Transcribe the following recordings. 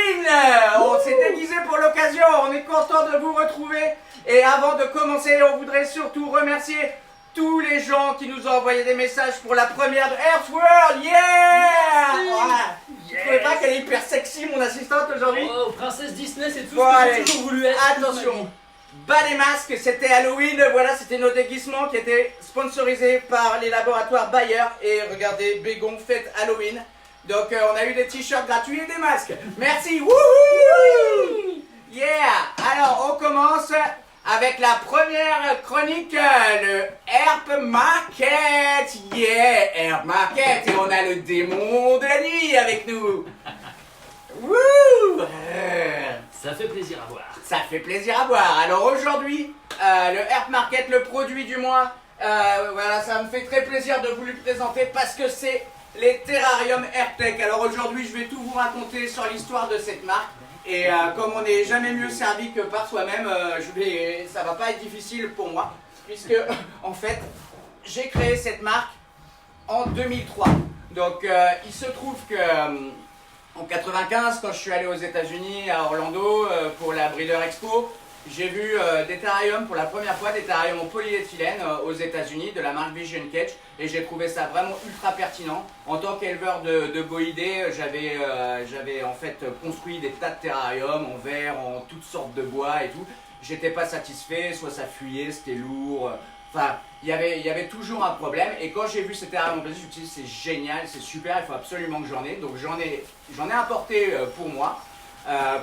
Halloween. On s'est déguisé pour l'occasion, on est content de vous retrouver. Et avant de commencer, on voudrait surtout remercier tous les gens qui nous ont envoyé des messages pour la première de Earthworld. Voilà. Je trouvais pas qu'elle est hyper sexy, mon assistante, aujourd'hui? Oh, princesse Disney, c'est tout Bon, ce que allez, j'ai toujours voulu être. attention, bas les masques, c'était Halloween, voilà, c'était nos déguisements qui étaient sponsorisés par les laboratoires Bayer. Et regardez, Bégon fête Halloween. Donc on a eu des t-shirts gratuits et des masques. Merci, wouhou! Yeah! Alors on commence avec la première chronique, le Herb Market. Yeah! Herb Market, et on a le démon de la nuit avec nous. Wouh! Ça fait plaisir à voir. Ça fait plaisir à voir. Alors aujourd'hui, le Herb Market, le produit du mois, voilà, ça me fait très plaisir de vous le présenter parce que c'est les terrariums Airtech. Alors aujourd'hui, je vais tout vous raconter sur l'histoire de cette marque. Et comme on n'est jamais mieux servi que par soi-même, ça va pas être difficile pour moi. Puisque, en fait, j'ai créé cette marque en 2003. Donc il se trouve que en 95, quand je suis allé aux États-Unis, à Orlando, pour la Breeder Expo, j'ai vu des terrariums pour la première fois, des terrariums en polyéthylène aux États-Unis de la marque Vision Cage, et j'ai trouvé ça vraiment ultra pertinent. En tant qu'éleveur de boïdés, j'avais en fait construit des tas de terrariums en verre, en toutes sortes de bois et tout. J'étais pas satisfait, soit ça fuyait, c'était lourd. Enfin, il y avait toujours un problème. Et quand j'ai vu ces terrariums en plastique, je me suis dit c'est génial, c'est super, il faut absolument que j'en ai. Donc j'en ai importé pour moi,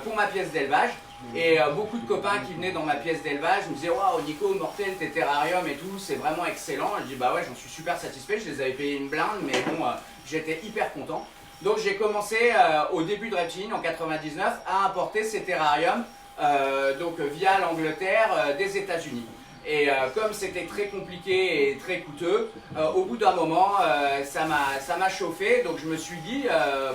pour ma pièce d'élevage. Et beaucoup de copains qui venaient dans ma pièce d'élevage me disaient waouh Nico, mortel tes terrariums et tout, c'est vraiment excellent. Et je dis bah ouais, j'en suis super satisfait, je les avais payé une blinde, mais bon, j'étais hyper content. Donc j'ai commencé au début de Reptiline en 99 à importer ces terrariums donc via l'Angleterre des États-Unis. Et comme c'était très compliqué et très coûteux, au bout d'un moment, ça m'a chauffé. Donc je me suis dit,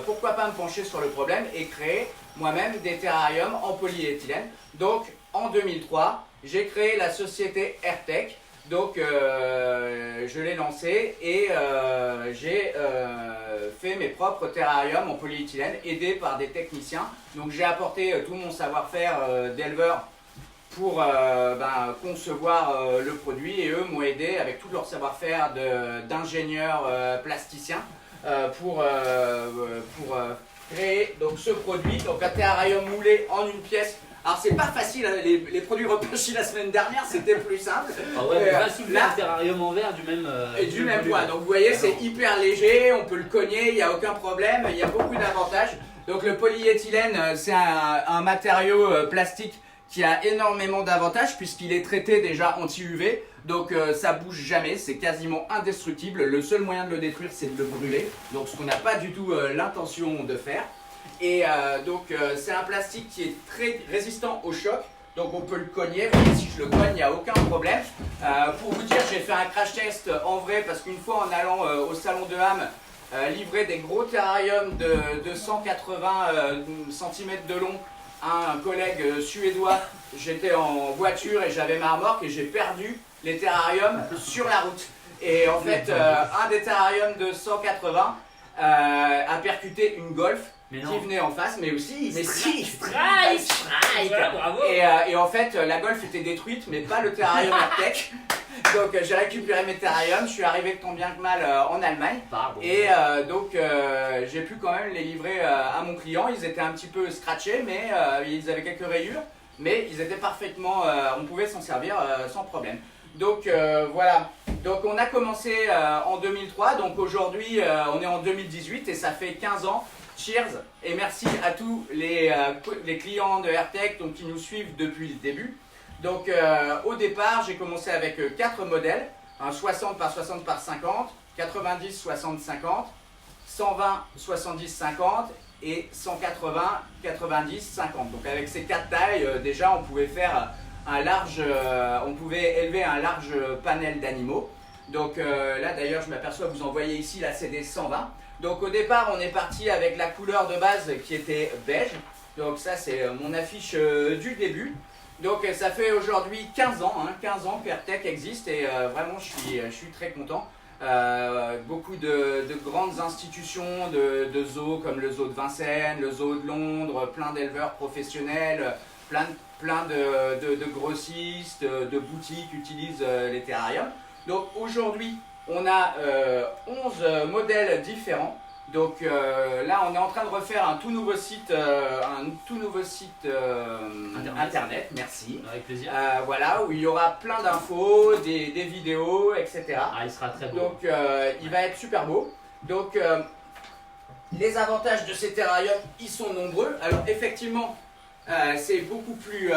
pourquoi pas me pencher sur le problème et créer moi-même des terrariums en polyéthylène. Donc en 2003, j'ai créé la société Airtech. Donc je l'ai lancée et j'ai fait mes propres terrariums en polyéthylène, aidé par des techniciens. Donc j'ai apporté tout mon savoir-faire d'éleveur pour concevoir le produit, et eux m'ont aidé avec tout leur savoir-faire d'ingénieurs plasticiens pour créer donc ce produit, donc un terrarium moulé en une pièce. Alors c'est pas facile, hein, les produits repêchés la semaine dernière c'était plus simple. Ah ouais, va soulever un terrarium en verre du même poids. Donc vous voyez, c'est hyper léger, on peut le cogner, il n'y a aucun problème, il y a beaucoup d'avantages. Donc le polyéthylène, c'est un matériau plastique qui a énormément d'avantages puisqu'il est traité déjà anti-UV, donc ça bouge jamais, c'est quasiment indestructible. Le seul moyen de le détruire, c'est de le brûler, donc ce qu'on n'a pas du tout l'intention de faire. Et c'est un plastique qui est très résistant au choc, donc on peut le cogner. Vous voyez, si je le cogne, il n'y a aucun problème. Pour vous dire, j'ai fait un crash test en vrai parce qu'une fois en allant au salon de Ham, livrer des gros terrariums de 180 cm de long à un collègue suédois, j'étais en voiture et j'avais ma remorque et j'ai perdu les terrariums sur la route. Et en fait, un des terrariums de 180 a percuté une Golf qui venait en face, mais aussi Strike. Bravo. Et en fait, la Golf était détruite, mais pas le terrarium Airtech. Donc j'ai récupéré mes terrariums, je suis arrivé tant bien que mal en Allemagne. Et j'ai pu quand même les livrer à mon client. Ils étaient un petit peu scratchés, mais ils avaient quelques rayures, mais ils étaient parfaitement, on pouvait s'en servir sans problème. Donc voilà, donc on a commencé en 2003, donc aujourd'hui on est en 2018 et ça fait 15 ans. Cheers et merci à tous les clients de Airtech donc, qui nous suivent depuis le début. Donc au départ j'ai commencé avec 4 modèles, un 60 par 60 par 50, 90 60 50, 120 70 50 et 180 90 50. Donc avec ces 4 tailles déjà on pouvait faire on pouvait élever un large panel d'animaux. Donc là d'ailleurs je m'aperçois, vous en voyez ici, là c'est des 120. Donc au départ on est parti avec la couleur de base qui était beige. Donc ça c'est mon affiche du début. Donc ça fait aujourd'hui 15 ans, 15 ans qu'Airtech existe et vraiment je suis très content. Beaucoup de grandes institutions de zoos comme le zoo de Vincennes, le zoo de Londres, plein d'éleveurs professionnels, plein de grossistes, de boutiques utilisent les terrariums. Donc aujourd'hui, on a 11 modèles différents. Donc là, on est en train de refaire un tout nouveau site, internet, merci. Avec plaisir. Voilà, où il y aura plein d'infos, des vidéos, etc. Ah, il sera très beau. Donc il va être super beau. Donc les avantages de ces terrariums, ils sont nombreux. Alors effectivement, c'est beaucoup plus,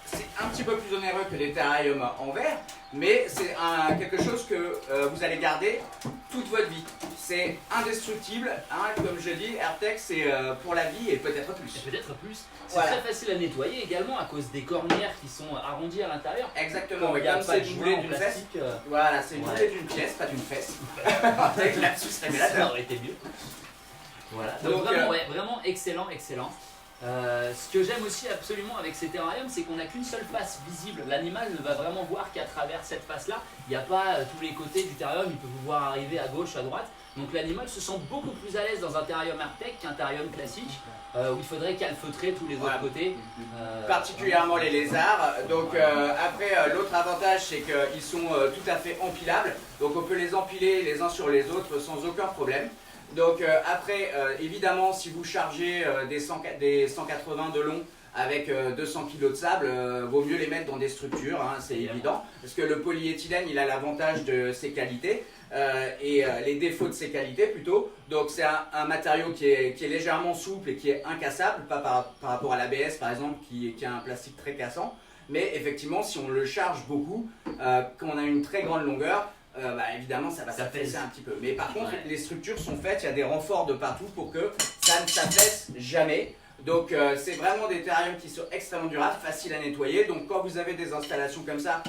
c'est un petit peu plus onéreux que les terrariums en verre, mais c'est quelque chose que vous allez garder toute votre vie. C'est indestructible, hein, comme je dis, AirTech c'est pour la vie et peut-être plus. Peut-être plus. C'est Voilà. très facile à nettoyer également à cause des cornières qui sont arrondies à l'intérieur. Exactement, Comme il y a comme pas c'est de le joint boulet en d'une fesse. plastique. Voilà, c'est le Ouais. boulet d'une pièce, pas d'une fesse. Avec là-dessus, Ça révélateur. aurait été mieux. Voilà. Donc, Donc vraiment, ouais, vraiment excellent, excellent. Ce que j'aime aussi absolument avec ces terrariums, c'est qu'on n'a qu'une seule face visible. L'animal ne va vraiment voir qu'à travers cette face-là. Il n'y a pas tous les côtés du terrarium, il peut vous voir arriver à gauche, à droite. Donc l'animal se sent beaucoup plus à l'aise dans un terrarium AirTech qu'un terrarium classique, où il faudrait calfeutrer tous les Voilà. autres côtés. Particulièrement les lézards. Donc après, l'autre avantage, c'est qu'ils sont tout à fait empilables. Donc on peut les empiler les uns sur les autres sans aucun problème. Donc après, évidemment, si vous chargez des 180 de long avec 200 kg de sable, vaut mieux les mettre dans des structures, hein, c'est évident. Parce que le polyéthylène, il a l'avantage de ses qualités et les défauts de ses qualités plutôt. Donc c'est un matériau qui est légèrement souple et qui est incassable, pas par rapport à l'ABS par exemple qui a un plastique très cassant. Mais effectivement, si on le charge beaucoup, quand on a une très grande longueur, évidemment ça va s'affaisser un petit peu. Mais par contre, les structures sont faites, il y a des renforts de partout pour que ça ne s'affaisse jamais. Donc c'est vraiment des terrariums qui sont extrêmement durables, faciles à nettoyer. Donc quand vous avez des installations comme ça,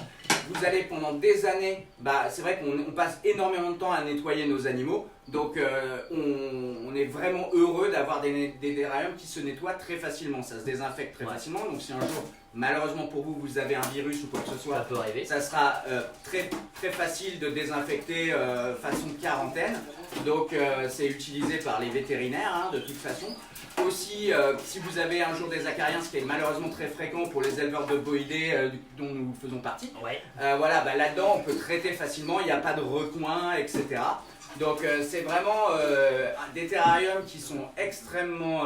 vous allez pendant des années, c'est vrai qu'on passe énormément de temps à nettoyer nos animaux. Donc on est vraiment heureux d'avoir des terrariums qui se nettoient très facilement. Ça se désinfecte très facilement. Donc si un jour, malheureusement pour vous, vous avez un virus ou quoi que ce soit, Ça peut arriver. ça sera très, très facile de désinfecter façon quarantaine. Donc c'est utilisé par les vétérinaires hein, de toute façon. Aussi, si vous avez un jour des acariens, ce qui est malheureusement très fréquent pour les éleveurs de boïdés dont nous faisons partie, voilà, là-dedans on peut traiter facilement, il n'y a pas de recoin, etc. Donc c'est vraiment des terrariums qui sont extrêmement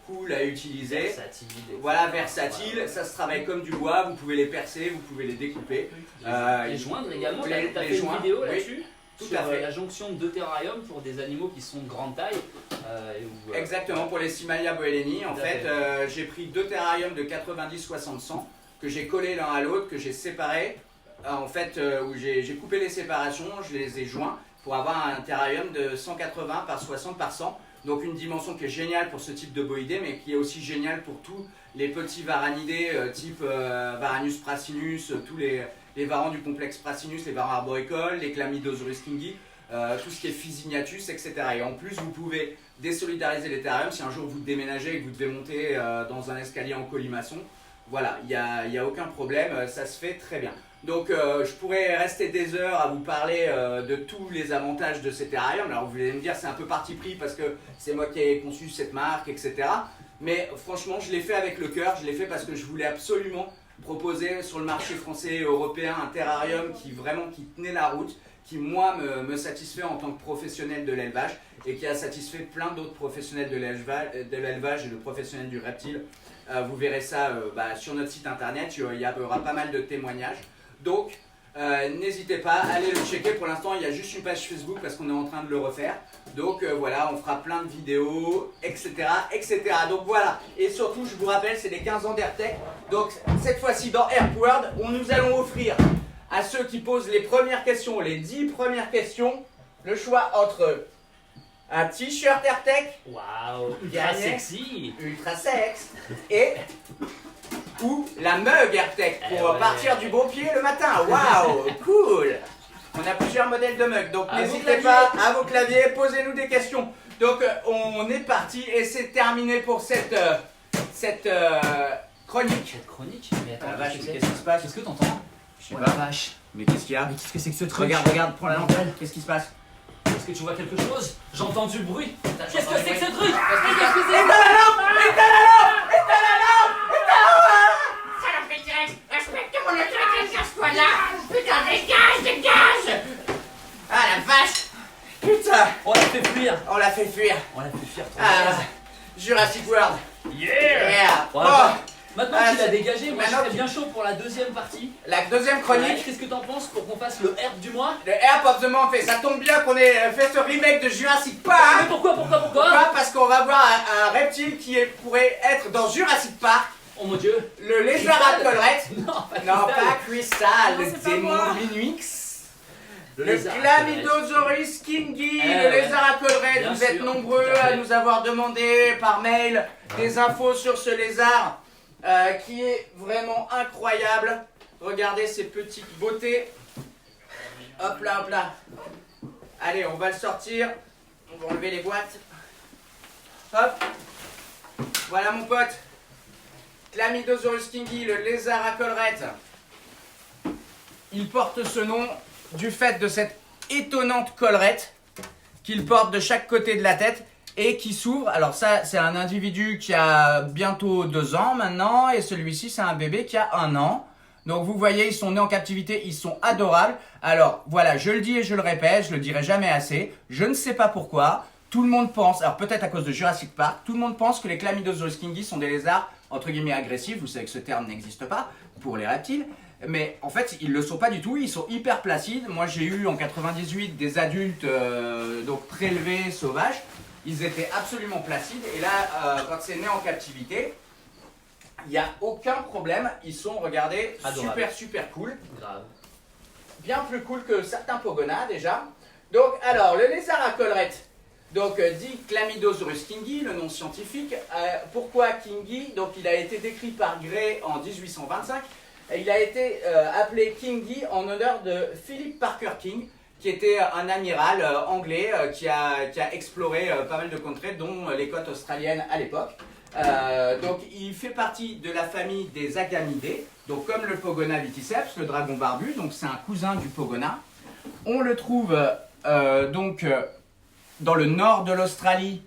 cool à utiliser. Versatile. Voilà, versatile, ça se travaille comme du bois, vous pouvez les percer, vous pouvez les découper. Les joindre également, tu as les fait joints, une vidéo oui. là-dessus Tout sur à fait. la jonction de deux terrariums pour des animaux qui sont de grande taille. Exactement, pour les Simalia boeleni, en Tout à fait, j'ai pris deux terrariums de 90, 60, 100 que j'ai collés l'un à l'autre, que j'ai séparés, en fait, où j'ai coupé les séparations, je les ai joints pour avoir un terrarium de 180 par 60 par 100. Donc une dimension qui est géniale pour ce type de boïdés, mais qui est aussi géniale pour tous les petits varanidés type Varanus prasinus, tous les varans du complexe prasinus, les varans arboricoles, les Chlamydosaurus kingi, tout ce qui est Physignathus, etc. Et en plus, vous pouvez désolidariser les terrariums si un jour vous déménagez et que vous devez monter dans un escalier en colimaçon. Voilà, il n'y a aucun problème, ça se fait très bien. Donc je pourrais rester des heures à vous parler de tous les avantages de ces terrariums. Alors vous allez me dire c'est un peu parti pris parce que c'est moi qui ai conçu cette marque, etc. Mais franchement je l'ai fait avec le cœur, je l'ai fait parce que je voulais absolument proposer sur le marché français et européen un terrarium qui tenait la route, qui moi me satisfait en tant que professionnel de l'élevage et qui a satisfait plein d'autres professionnels de l'élevage et de professionnels du reptile. Vous verrez ça sur notre site internet, il y aura pas mal de témoignages. Donc n'hésitez pas, allez le checker. Pour l'instant il y a juste une page Facebook parce qu'on est en train de le refaire. Donc voilà, on fera plein de vidéos, etc. etc. Donc voilà, et surtout je vous rappelle c'est les 15 ans d'AirTech. Donc cette fois-ci dans AirPworld, nous allons offrir à ceux qui posent les premières questions, les 10 premières questions, le choix entre un t-shirt AirTech, Waouh, ultra Gagné. sexy. ultra sexe, et ou la mug AirTech pour partir du bon pied le matin. Waouh, cool. On a plusieurs modèles de mug, donc À vos n'hésitez pas à vos claviers, posez-nous des questions. Donc on est parti et c'est terminé pour cette chronique. Cette chronique, mais Ah attends, la vache, qu'est-ce que qu'est-ce qui se passe? Qu'est-ce que t'entends? Je sais Oh pas. la vache. Mais qu'est-ce qu'il y a? Mais qu'est-ce que c'est que ce truc? Regarde, prends la lampe. Qu'est-ce qui se passe? Est-ce que tu vois quelque chose? J'entends du bruit. Qu'est-ce que entendu c'est que ce du truc? Éteins la lampe! Éteins la lampe! Éteins la lampe! Salope T-Rex, respecte mon autorité, casse-toi là! Putain, dégage! Ah la vache! Putain! On l'a fait fuir. On l'a fait fuir. On l'a fait fuir. Ah, Jurassic World. Yeah! Ouais, Bon, maintenant Ah, qu'il a dégagé, moi je maintenant serais bien chaud pour la deuxième partie. la deuxième Ouais, chronique. qu'est-ce que t'en penses pour qu'on fasse le herbe du mois? Le Herb of the Month, et ça tombe bien qu'on ait fait ce remake de Jurassic Mais Park. pourquoi? Pourquoi? Parce qu'on va voir un reptile pourrait être dans Jurassic Park, Oh mon dieu. le lézard à collerette. Non, pas Non, Crystal. pas Crystal, Non, le c'est pas démon moi. Minuix. Le lézard à collerette. Chlamydosaurus kingi, Eh le ouais. lézard à collerette. Bien Vous êtes sûr, nombreux tout à fait. à nous avoir demandé par mail des infos sur ce lézard qui est vraiment incroyable. Regardez ces petites beautés. Hop là, hop là. Allez, on va le sortir. On va enlever les boîtes. Hop. Voilà mon pote. Chlamydosaurus kingi, le lézard à collerette. Il porte ce nom du fait de cette étonnante collerette qu'il porte de chaque côté de la tête et qui s'ouvre. Alors ça, c'est un individu qui a bientôt 2 ans maintenant et celui-ci, c'est un bébé qui a 1 an. Donc vous voyez, ils sont nés en captivité, ils sont adorables. Alors voilà, je le dis et je le répète, je le dirai jamais assez. Je ne sais pas pourquoi. Tout le monde pense, alors peut-être à cause de Jurassic Park, tout le monde pense que les Chlamydosaurus kingi sont des lézards entre guillemets agressifs. Vous savez que ce terme n'existe pas pour les reptiles. Mais en fait, ils le sont pas du tout, ils sont hyper placides. Moi, j'ai eu en 98 des adultes donc prélevés sauvages. Ils étaient absolument placides. Et là, quand c'est né en captivité, il n'y a aucun problème. Ils sont, regardez, Adorables. super cool. Grave. Bien plus cool que certains Pogona déjà. Donc, alors, le lézard à collerette. Donc, dit Chlamydosaurus kingi, le nom scientifique. Pourquoi kingi? Donc, il a été décrit par Gray en 1825. Il a été appelé Kingi en honneur de Philip Parker King, qui était un amiral anglais qui a exploré pas mal de contrées, dont les côtes australiennes à l'époque. Donc il fait partie de la famille des agamidés, donc comme le Pogona viticeps, le dragon barbu, donc c'est un cousin du Pogona. On le trouve donc dans le nord de l'Australie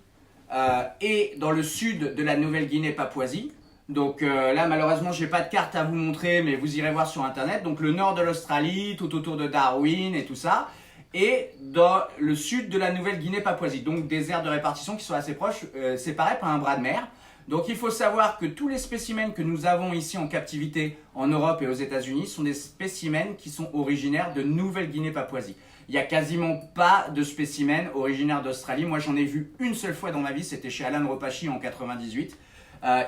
et dans le sud de la Nouvelle-Guinée-Papouasie. Donc là, malheureusement, je n'ai pas de carte à vous montrer, mais vous irez voir sur Internet. Donc le nord de l'Australie, tout autour de Darwin et tout ça. Et dans le sud de la Nouvelle-Guinée-Papouasie. Donc des aires de répartition qui sont assez proches, séparées par un bras de mer. Donc il faut savoir que tous les spécimens que nous avons ici en captivité en Europe et aux États-Unis sont des spécimens qui sont originaires de Nouvelle-Guinée-Papouasie. Il n'y a quasiment pas de spécimens originaires d'Australie. Moi, j'en ai vu une seule fois dans ma vie, c'était chez Alan Repachi en 98.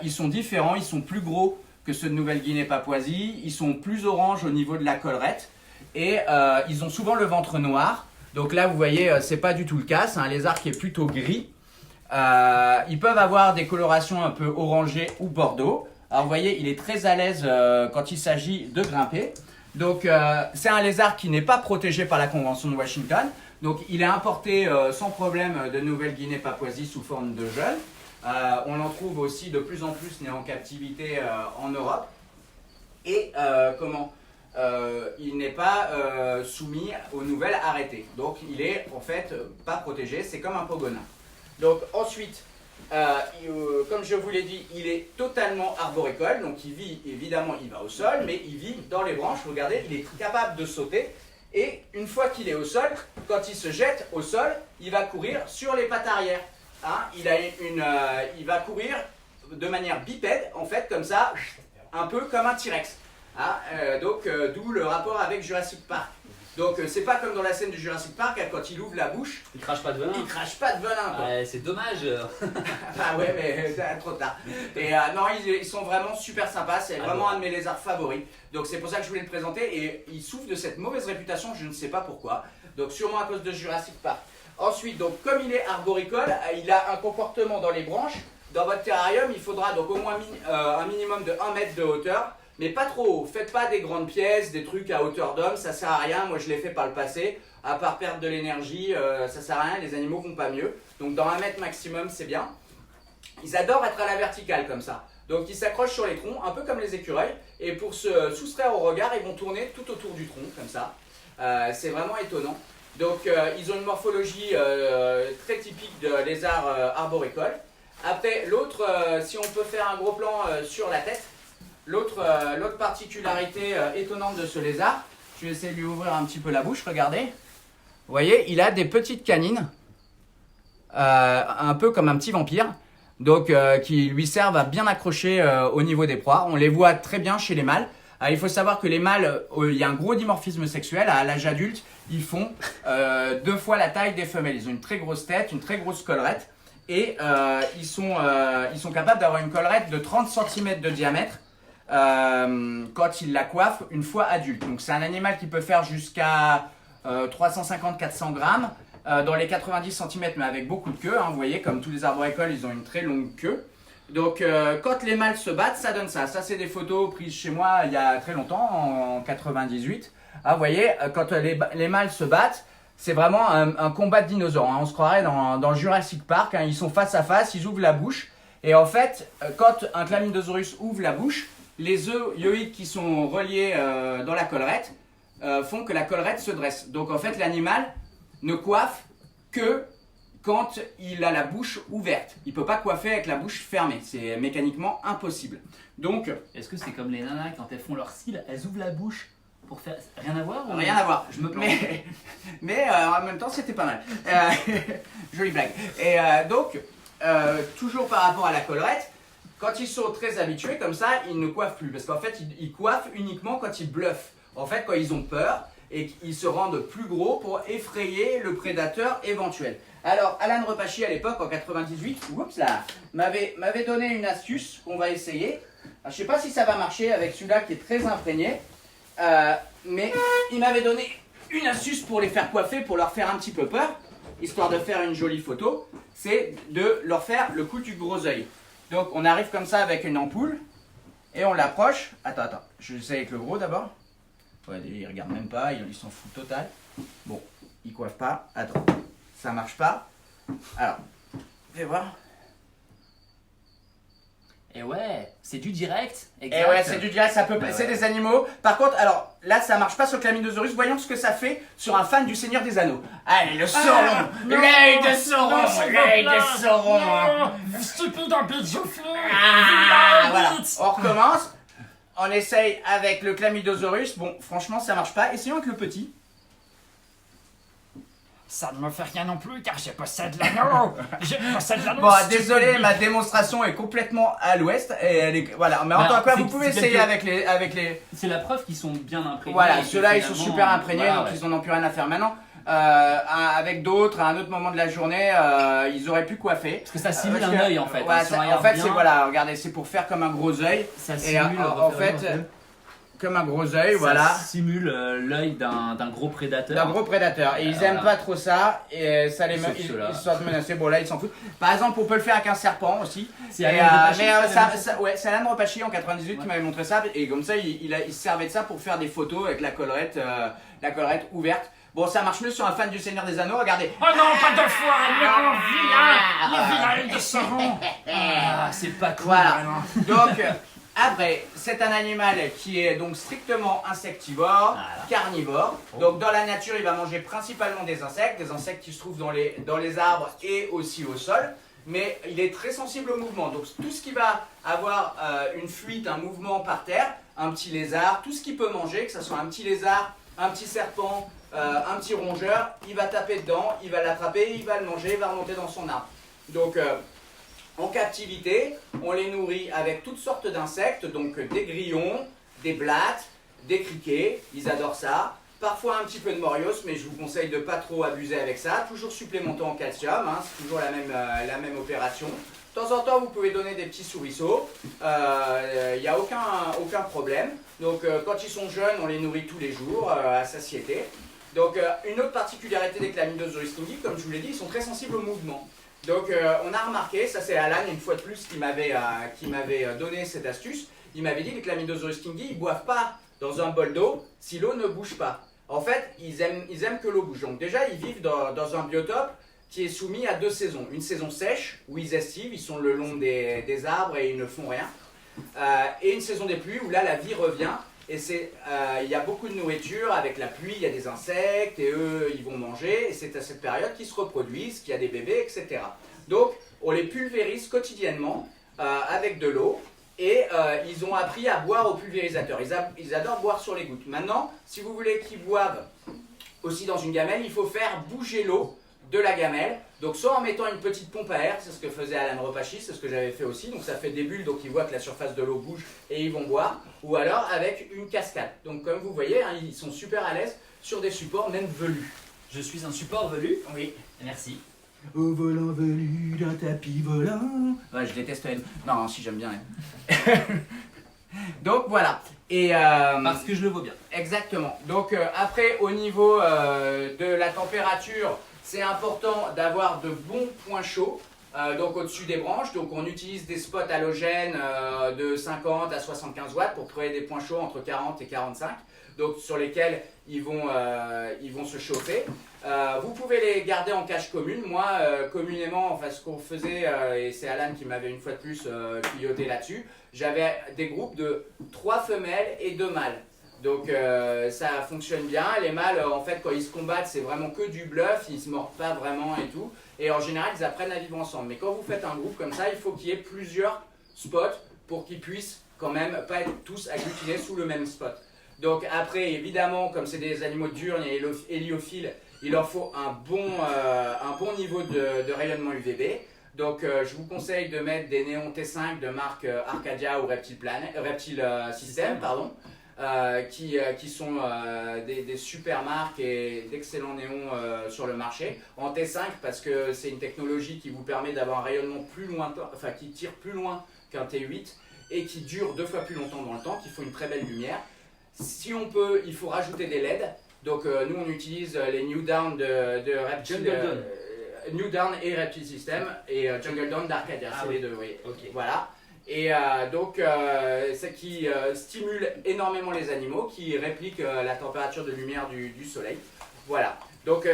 Ils sont différents, ils sont plus gros que ceux de Nouvelle-Guinée-Papouasie, ils sont plus orange au niveau de la collerette et ils ont souvent le ventre noir. Donc là, vous voyez, c'est pas du tout le cas, c'est un lézard qui est plutôt gris. Ils peuvent avoir des colorations un peu orangées ou bordeaux. Alors vous voyez, il est très à l'aise quand il s'agit de grimper. Donc c'est un lézard qui n'est pas protégé par la Convention de Washington. Donc il est importé sans problème de Nouvelle-Guinée-Papouasie sous forme de jeune. On en trouve aussi de plus en plus né en captivité en Europe. Et il n'est pas soumis aux nouvelles arrêtées. Donc il est en fait pas protégé, c'est comme un Pogona. Donc ensuite, comme je vous l'ai dit, il est totalement arboricole. Donc il vit, évidemment, il va au sol, mais il vit dans les branches. Regardez, il est capable de sauter. Et une fois qu'il est au sol, quand il se jette au sol, il va courir sur les pattes arrière. Hein, il va courir de manière bipède, en fait, comme ça, un peu comme un T-Rex. Hein, d'où le rapport avec Jurassic Park. Donc, c'est pas comme dans la scène du Jurassic Park, quand il ouvre la bouche, Il crache pas de venin. il crache pas de venin. Quoi. Ouais, c'est dommage. Ah ouais, mais trop tard. Et non, ils sont vraiment super sympas, c'est vraiment un de mes lézards favoris. Donc, c'est pour ça que je voulais le présenter. Et il souffre de cette mauvaise réputation, je ne sais pas pourquoi. Donc, sûrement à cause de Jurassic Park. Ensuite, donc, comme il est arboricole, il a un comportement dans les branches. Dans votre terrarium, il faudra donc au moins un minimum de 1 mètre de hauteur, mais pas trop haut. Faites pas des grandes pièces, des trucs à hauteur d'homme, ça sert à rien. Moi, je l'ai fait par le passé. À part perdre de l'énergie, ça sert à rien, les animaux vont pas mieux. Donc, dans 1 mètre maximum, c'est bien. Ils adorent être à la verticale comme ça. Donc ils s'accrochent sur les troncs, un peu comme les écureuils. Et pour se soustraire au regard, ils vont tourner tout autour du tronc, comme ça. C'est vraiment étonnant. Donc ils ont une morphologie très typique de lézard arboricole. Après, l'autre, si on peut faire un gros plan sur la tête, l'autre particularité étonnante de ce lézard, je vais essayer de lui ouvrir un petit peu la bouche, regardez. Vous voyez, il a des petites canines, un peu comme un petit vampire, donc qui lui servent à bien accrocher au niveau des proies. On les voit très bien chez les mâles. Il faut savoir que les mâles, il y a un gros dimorphisme sexuel. À l'âge adulte, ils font 2 fois la taille des femelles. Ils ont une très grosse tête, une très grosse collerette. Et ils sont capables d'avoir une collerette de 30 cm de diamètre quand ils la coiffent une fois adulte. Donc c'est un animal qui peut faire jusqu'à 350-400 grammes dans les 90 cm, mais avec beaucoup de queue. Hein, vous voyez, comme tous les arboricoles, ils ont une très longue queue. Donc quand les mâles se battent, ça donne ça. Ça, c'est des photos prises chez moi il y a très longtemps, en 98. Ah, vous voyez, quand les mâles se battent, c'est vraiment un combat de dinosaures. Hein. On se croirait dans le Jurassic Park. Hein. Ils sont face à face, ils ouvrent la bouche. Et en fait, quand un Chlamydosaurus ouvre la bouche, les œufs yoïdes qui sont reliés dans la collerette font que la collerette se dresse. Donc en fait, l'animal ne coiffe que quand il a la bouche ouverte. Il ne peut pas coiffer avec la bouche fermée. C'est mécaniquement impossible. Donc, est-ce que c'est comme les nanas quand elles font leur cils, elles ouvrent la bouche pour faire... Rien à voir ou... Rien à voir. Je me plante. Mais en même temps, c'était pas mal. Jolie blague. Et donc, toujours par rapport à la collerette, quand ils sont très habitués comme ça, ils ne coiffent plus. Parce qu'en fait, ils coiffent uniquement quand ils bluffent. En fait, quand ils ont peur et qu'ils se rendent plus gros pour effrayer le prédateur éventuel. Alors, Alan Repachy, à l'époque, en 98, m'avait donné une astuce qu'on va essayer. Alors, je ne sais pas si ça va marcher avec celui-là qui est très imprégné, mais il m'avait donné une astuce pour les faire coiffer, pour leur faire un petit peu peur, histoire de faire une jolie photo, c'est de leur faire le coup du gros œil. Donc, on arrive comme ça avec une ampoule, et on l'approche. Attends, je vais essayer avec le gros d'abord. Ouais, il regarde même pas, il s'en fout total. Bon, il coiffe pas. Attends, ça marche pas. Alors, fais voir. Et ouais, c'est du direct. Exact. Et ouais, c'est du direct, ça peut c'est des animaux. Par contre, alors là, ça marche pas sur le Chlamydosaurus. Voyons ce que ça fait sur un fan du Seigneur des Anneaux. Allez, le Sauron, l'œil de Sauron, l'œil de Sauron. Stupide imbécile. Voilà, on recommence. On essaye avec le Chlamydosaurus. Bon, franchement, ça marche pas. Essayons avec le petit. Ça ne me fait rien non plus car je possède l'anneau. Je possède l'anneau. Bon, désolé, ma démonstration est complètement à l'ouest. Et elle est... Voilà, mais en tout cas, vous pouvez essayer avec les... C'est la preuve qu'ils sont bien imprégnés. Voilà, ceux-là, ils sont super imprégnés, voilà, donc ils n'en ont plus rien à faire maintenant. Avec d'autres, à un autre moment de la journée, ils auraient pu coiffer. Parce que ça simule un œil en fait. Ouais, en fait, c'est voilà, regardez, c'est pour faire comme un gros œil. Ça simule en fait, comme un gros œil, voilà. Ça simule l'œil d'un gros prédateur. D'un gros prédateur. Et ils aiment pas trop ça. Et ça les ils se sentent menacés. Bon, là, ils s'en foutent. Par exemple, on peut le faire avec un serpent aussi. C'est Alan Repachy en 98 qui m'avait montré ça. Et comme ça, il se servait de ça pour faire des photos avec la collerette ouverte. Bon, ça marche mieux sur un fan du Seigneur des Anneaux, regardez. Oh non, pas deux fois, non, vilain, le vilain de Sauron. C'est pas cool. Voilà. Donc, après, c'est un animal qui est donc strictement insectivore, carnivore. Donc, dans la nature, il va manger principalement des insectes qui se trouvent dans les arbres et aussi au sol. Mais il est très sensible au mouvement. Donc, tout ce qui va avoir une fuite, un mouvement par terre, un petit lézard, tout ce qu'il peut manger, que ce soit un petit lézard, un petit serpent, un petit rongeur, il va taper dedans, il va l'attraper, il va le manger, il va remonter dans son arbre. Donc en captivité, on les nourrit avec toutes sortes d'insectes, donc des grillons, des blattes, des criquets, ils adorent ça. Parfois un petit peu de morios, mais je vous conseille de ne pas trop abuser avec ça. Toujours supplémentant en calcium, hein, c'est toujours la même opération. De temps en temps, vous pouvez donner des petits souriceaux, il n'y a aucun problème. Donc quand ils sont jeunes, on les nourrit tous les jours à satiété. Donc une autre particularité des Chlamydosaurus kingi, comme je vous l'ai dit, ils sont très sensibles au mouvement. Donc on a remarqué, ça c'est Alan une fois de plus qui m'avait donné cette astuce, il m'avait dit que les Chlamydosaurus kingi, ils ne boivent pas dans un bol d'eau si l'eau ne bouge pas. En fait, ils aiment que l'eau bouge. Donc déjà, ils vivent dans un biotope qui est soumis à 2 saisons. Une saison sèche, où ils estivent, ils sont le long des arbres et ils ne font rien. et une saison des pluies où là la vie revient. Et il y a beaucoup de nourriture, avec la pluie, il y a des insectes, et eux, ils vont manger, et c'est à cette période qu'ils se reproduisent, qu'il y a des bébés, etc. Donc, on les pulvérise quotidiennement avec de l'eau, et ils ont appris à boire au pulvérisateur. Ils adorent boire sur les gouttes. Maintenant, si vous voulez qu'ils boivent aussi dans une gamelle, il faut faire bouger l'eau de la gamelle. Donc soit en mettant une petite pompe à air, c'est ce que faisait Alan Repachi, c'est ce que j'avais fait aussi, donc ça fait des bulles, donc ils voient que la surface de l'eau bouge et ils vont boire, ou alors avec une cascade. Donc comme vous voyez, hein, ils sont super à l'aise sur des supports même velus. Je suis un support velu. Oui. Merci. Au volant velu d'un tapis volant. Ouais, je déteste elle. Non, si j'aime bien elle. Donc voilà. Et Parce que je le vois bien. exactement. Donc après, au niveau de la température, c'est important d'avoir de bons points chauds, donc au-dessus des branches. Donc on utilise des spots halogènes de 50 à 75 watts pour créer des points chauds entre 40 et 45, donc sur lesquels ils vont se chauffer. Vous pouvez les garder en cage commune. Moi, communément, enfin, ce qu'on faisait, et c'est Alan qui m'avait une fois de plus piloté là-dessus, j'avais des groupes de 3 femelles et 2 mâles. Donc ça fonctionne bien. Les mâles, en fait, quand ils se combattent, c'est vraiment que du bluff, ils se mordent pas vraiment et tout. Et en général, ils apprennent à vivre ensemble. Mais quand vous faites un groupe comme ça, il faut qu'il y ait plusieurs spots pour qu'ils puissent quand même pas être tous agglutinés sous le même spot. Donc après, évidemment, comme c'est des animaux diurnes et héliophiles, il leur faut un bon niveau de rayonnement UVB. Donc je vous conseille de mettre des néons T5 de marque Arcadia ou Reptile System, pardon. Qui sont des super marques et d'excellents néons sur le marché. En T5 parce que c'est une technologie qui vous permet d'avoir un rayonnement plus lointain, enfin qui tire plus loin qu'un T8 et qui dure 2 fois plus longtemps dans le temps, qui font une très belle lumière. Si on peut, il faut rajouter des LED. Donc nous on utilise les New Dawn de Reptile, New Dawn et Reptile System et Jungle Dawn d'Arcadia, c'est les deux, oui. Okay. Voilà. Et donc, c'est qui stimule énormément les animaux, qui réplique la température de lumière du soleil. Voilà. Donc,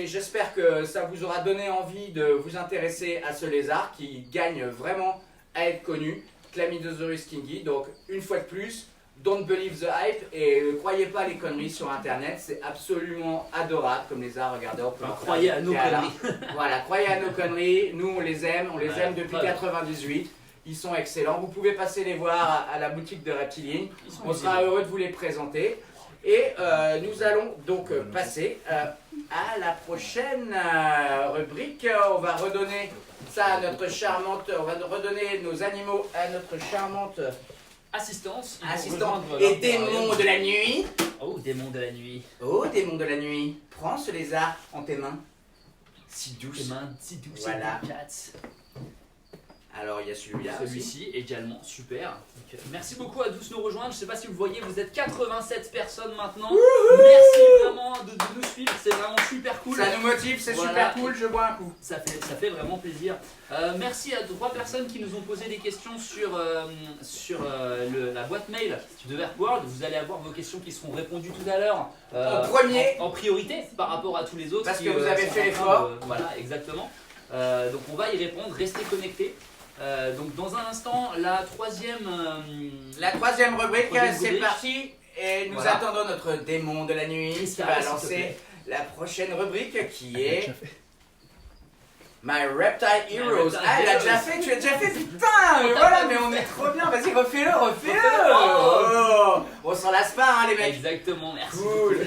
j'espère que ça vous aura donné envie de vous intéresser à ce lézard qui gagne vraiment à être connu, Chlamydosaurus kingi. Donc, une fois de plus, don't believe the hype et ne croyez pas les conneries sur Internet. C'est absolument adorable comme lézard. Regardez, on peut croyez à nos conneries. Voilà, croyez à nos conneries. Nous, on les aime aime depuis 98. Ils sont excellents. Vous pouvez passer les voir à la boutique de Reptiline. On sera heureux de vous les présenter. Et nous allons donc passer à la prochaine rubrique. On va redonner ça à notre charmante. On va redonner nos animaux à notre charmante assistante et démon de la nuit. Oh, démon de la nuit. Oh, démon de la nuit. Prends ce lézard en tes mains. Si douces. Tes mains si douces Voilà. et délicates. Alors il y a celui-là. Celui-ci également super. Donc, merci beaucoup à tous nous rejoindre. Je ne sais pas si vous le voyez, vous êtes 87 personnes maintenant. Merci vraiment de nous suivre, c'est vraiment super cool. Ça nous motive, c'est super cool, je bois un coup. Ça fait vraiment plaisir. Merci à 3 personnes qui nous ont posé des questions sur la boîte mail de Verkworld. Vous allez avoir vos questions qui seront répondues tout à l'heure. En premier. En priorité par rapport à tous les autres. Parce que vous avez fait l'effort. Voilà, exactement. Donc on va y répondre, restez connectés. Donc dans un instant, la troisième rubrique, c'est parti. Et nous attendons notre démon de la nuit qui va lancer la prochaine rubrique qui est My Reptile Heroes. Ah, il a déjà fait, tu as déjà fait, putain. Voilà, mais on est trop bien. Vas-y, refais-le. Oh, on s'en lasse pas, hein, les mecs. Exactement, merci. Cool.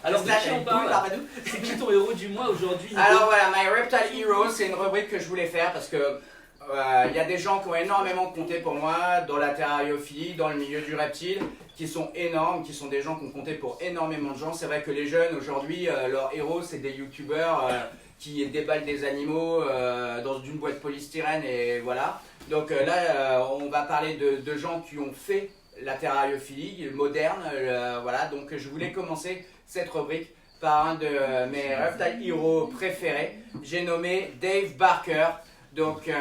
Alors, de qui on parle ? C'est qui ton héros du mois aujourd'hui ? Alors voilà, My Reptile Heroes, c'est une rubrique que je voulais faire parce que il y a des gens qui ont énormément compté pour moi dans la terrariophilie, dans le milieu du reptile, qui sont énormes, qui sont des gens qui ont compté pour énormément de gens. C'est vrai que les jeunes aujourd'hui, leurs héros, c'est des youtubeurs qui déballent des animaux dans une boîte polystyrène et voilà. Donc là, on va parler de gens qui ont fait la terrariophilie moderne, voilà. Donc je voulais commencer cette rubrique par un de mes Reptile Heroes préférés. J'ai nommé Dave Barker, donc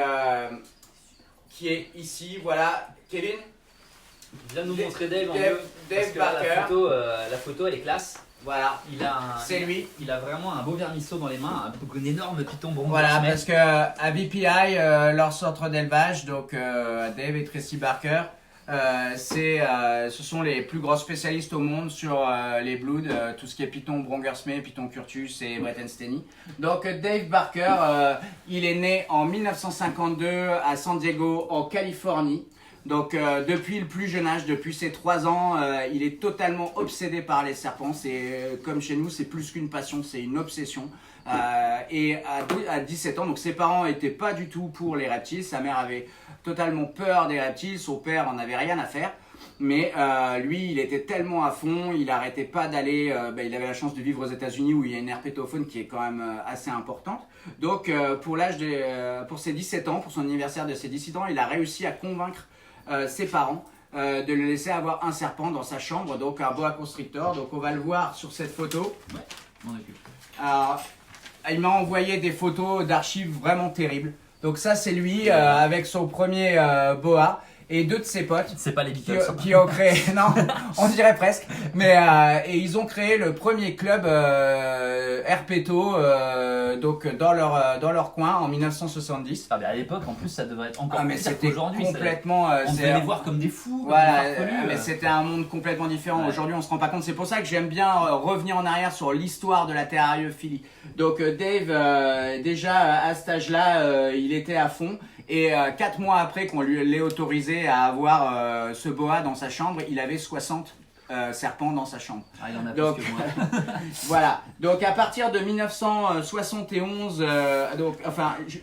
qui est ici, voilà. Kevin, Viens nous montrer Dave un Dave- peu. Dave Parce que là, Barker. la photo elle est classe. Voilà, c'est lui. Il a vraiment un beau vermisseau dans les mains, un énorme python bronze. Voilà, parce que à VPI, leur centre d'élevage, donc Dave et Tracy Barker, ce sont les plus gros spécialistes au monde sur les bloods, tout ce qui est Python Brongersmey, Python Curtus et Breitensteni. Donc Dave Barker, il est né en 1952 à San Diego, en Californie. Donc depuis le plus jeune âge, depuis ses 3 ans, il est totalement obsédé par les serpents. C'est comme chez nous, c'est plus qu'une passion, c'est une obsession. Et à 17 ans, donc ses parents n'étaient pas du tout pour les reptiles. Sa mère avait totalement peur des reptiles, son père en avait rien à faire. Mais lui, il était tellement à fond, il n'arrêtait pas d'aller. Il avait la chance de vivre aux États-Unis où il y a une herpétofaune qui est quand même assez importante. Donc pour ses 17 ans, pour son anniversaire de ses 17 ans, il a réussi à convaincre ses parents de le laisser avoir un serpent dans sa chambre, donc un boa constrictor. Donc on va le voir sur cette photo. Ouais, m'en occupe. Alors, il m'a envoyé des photos d'archives vraiment terribles. Donc ça c'est lui avec son premier boa et 2 de ses potes C'est pas les Beatles. qui ont créé, non, on dirait presque, mais et ils ont créé le premier club herpéto donc dans leur coin en 1970. Ah, mais à l'époque, en plus, ça devrait être encore Mais pire c'était qu'aujourd'hui. complètement. On devait les voir comme des fous. Voilà, comme des farfelus, mais c'était un monde complètement différent. Ouais. Aujourd'hui, on se rend pas compte. C'est pour ça que j'aime bien revenir en arrière sur l'histoire de la terrariophilie. Donc Dave, déjà à cet âge-là, il était à fond. Et 4 mois après qu'on lui l'ait autorisé à avoir ce boa dans sa chambre, il avait 60 serpents dans sa chambre. Ah, il en a Donc, plus que moi. Voilà. Donc à partir de 1971,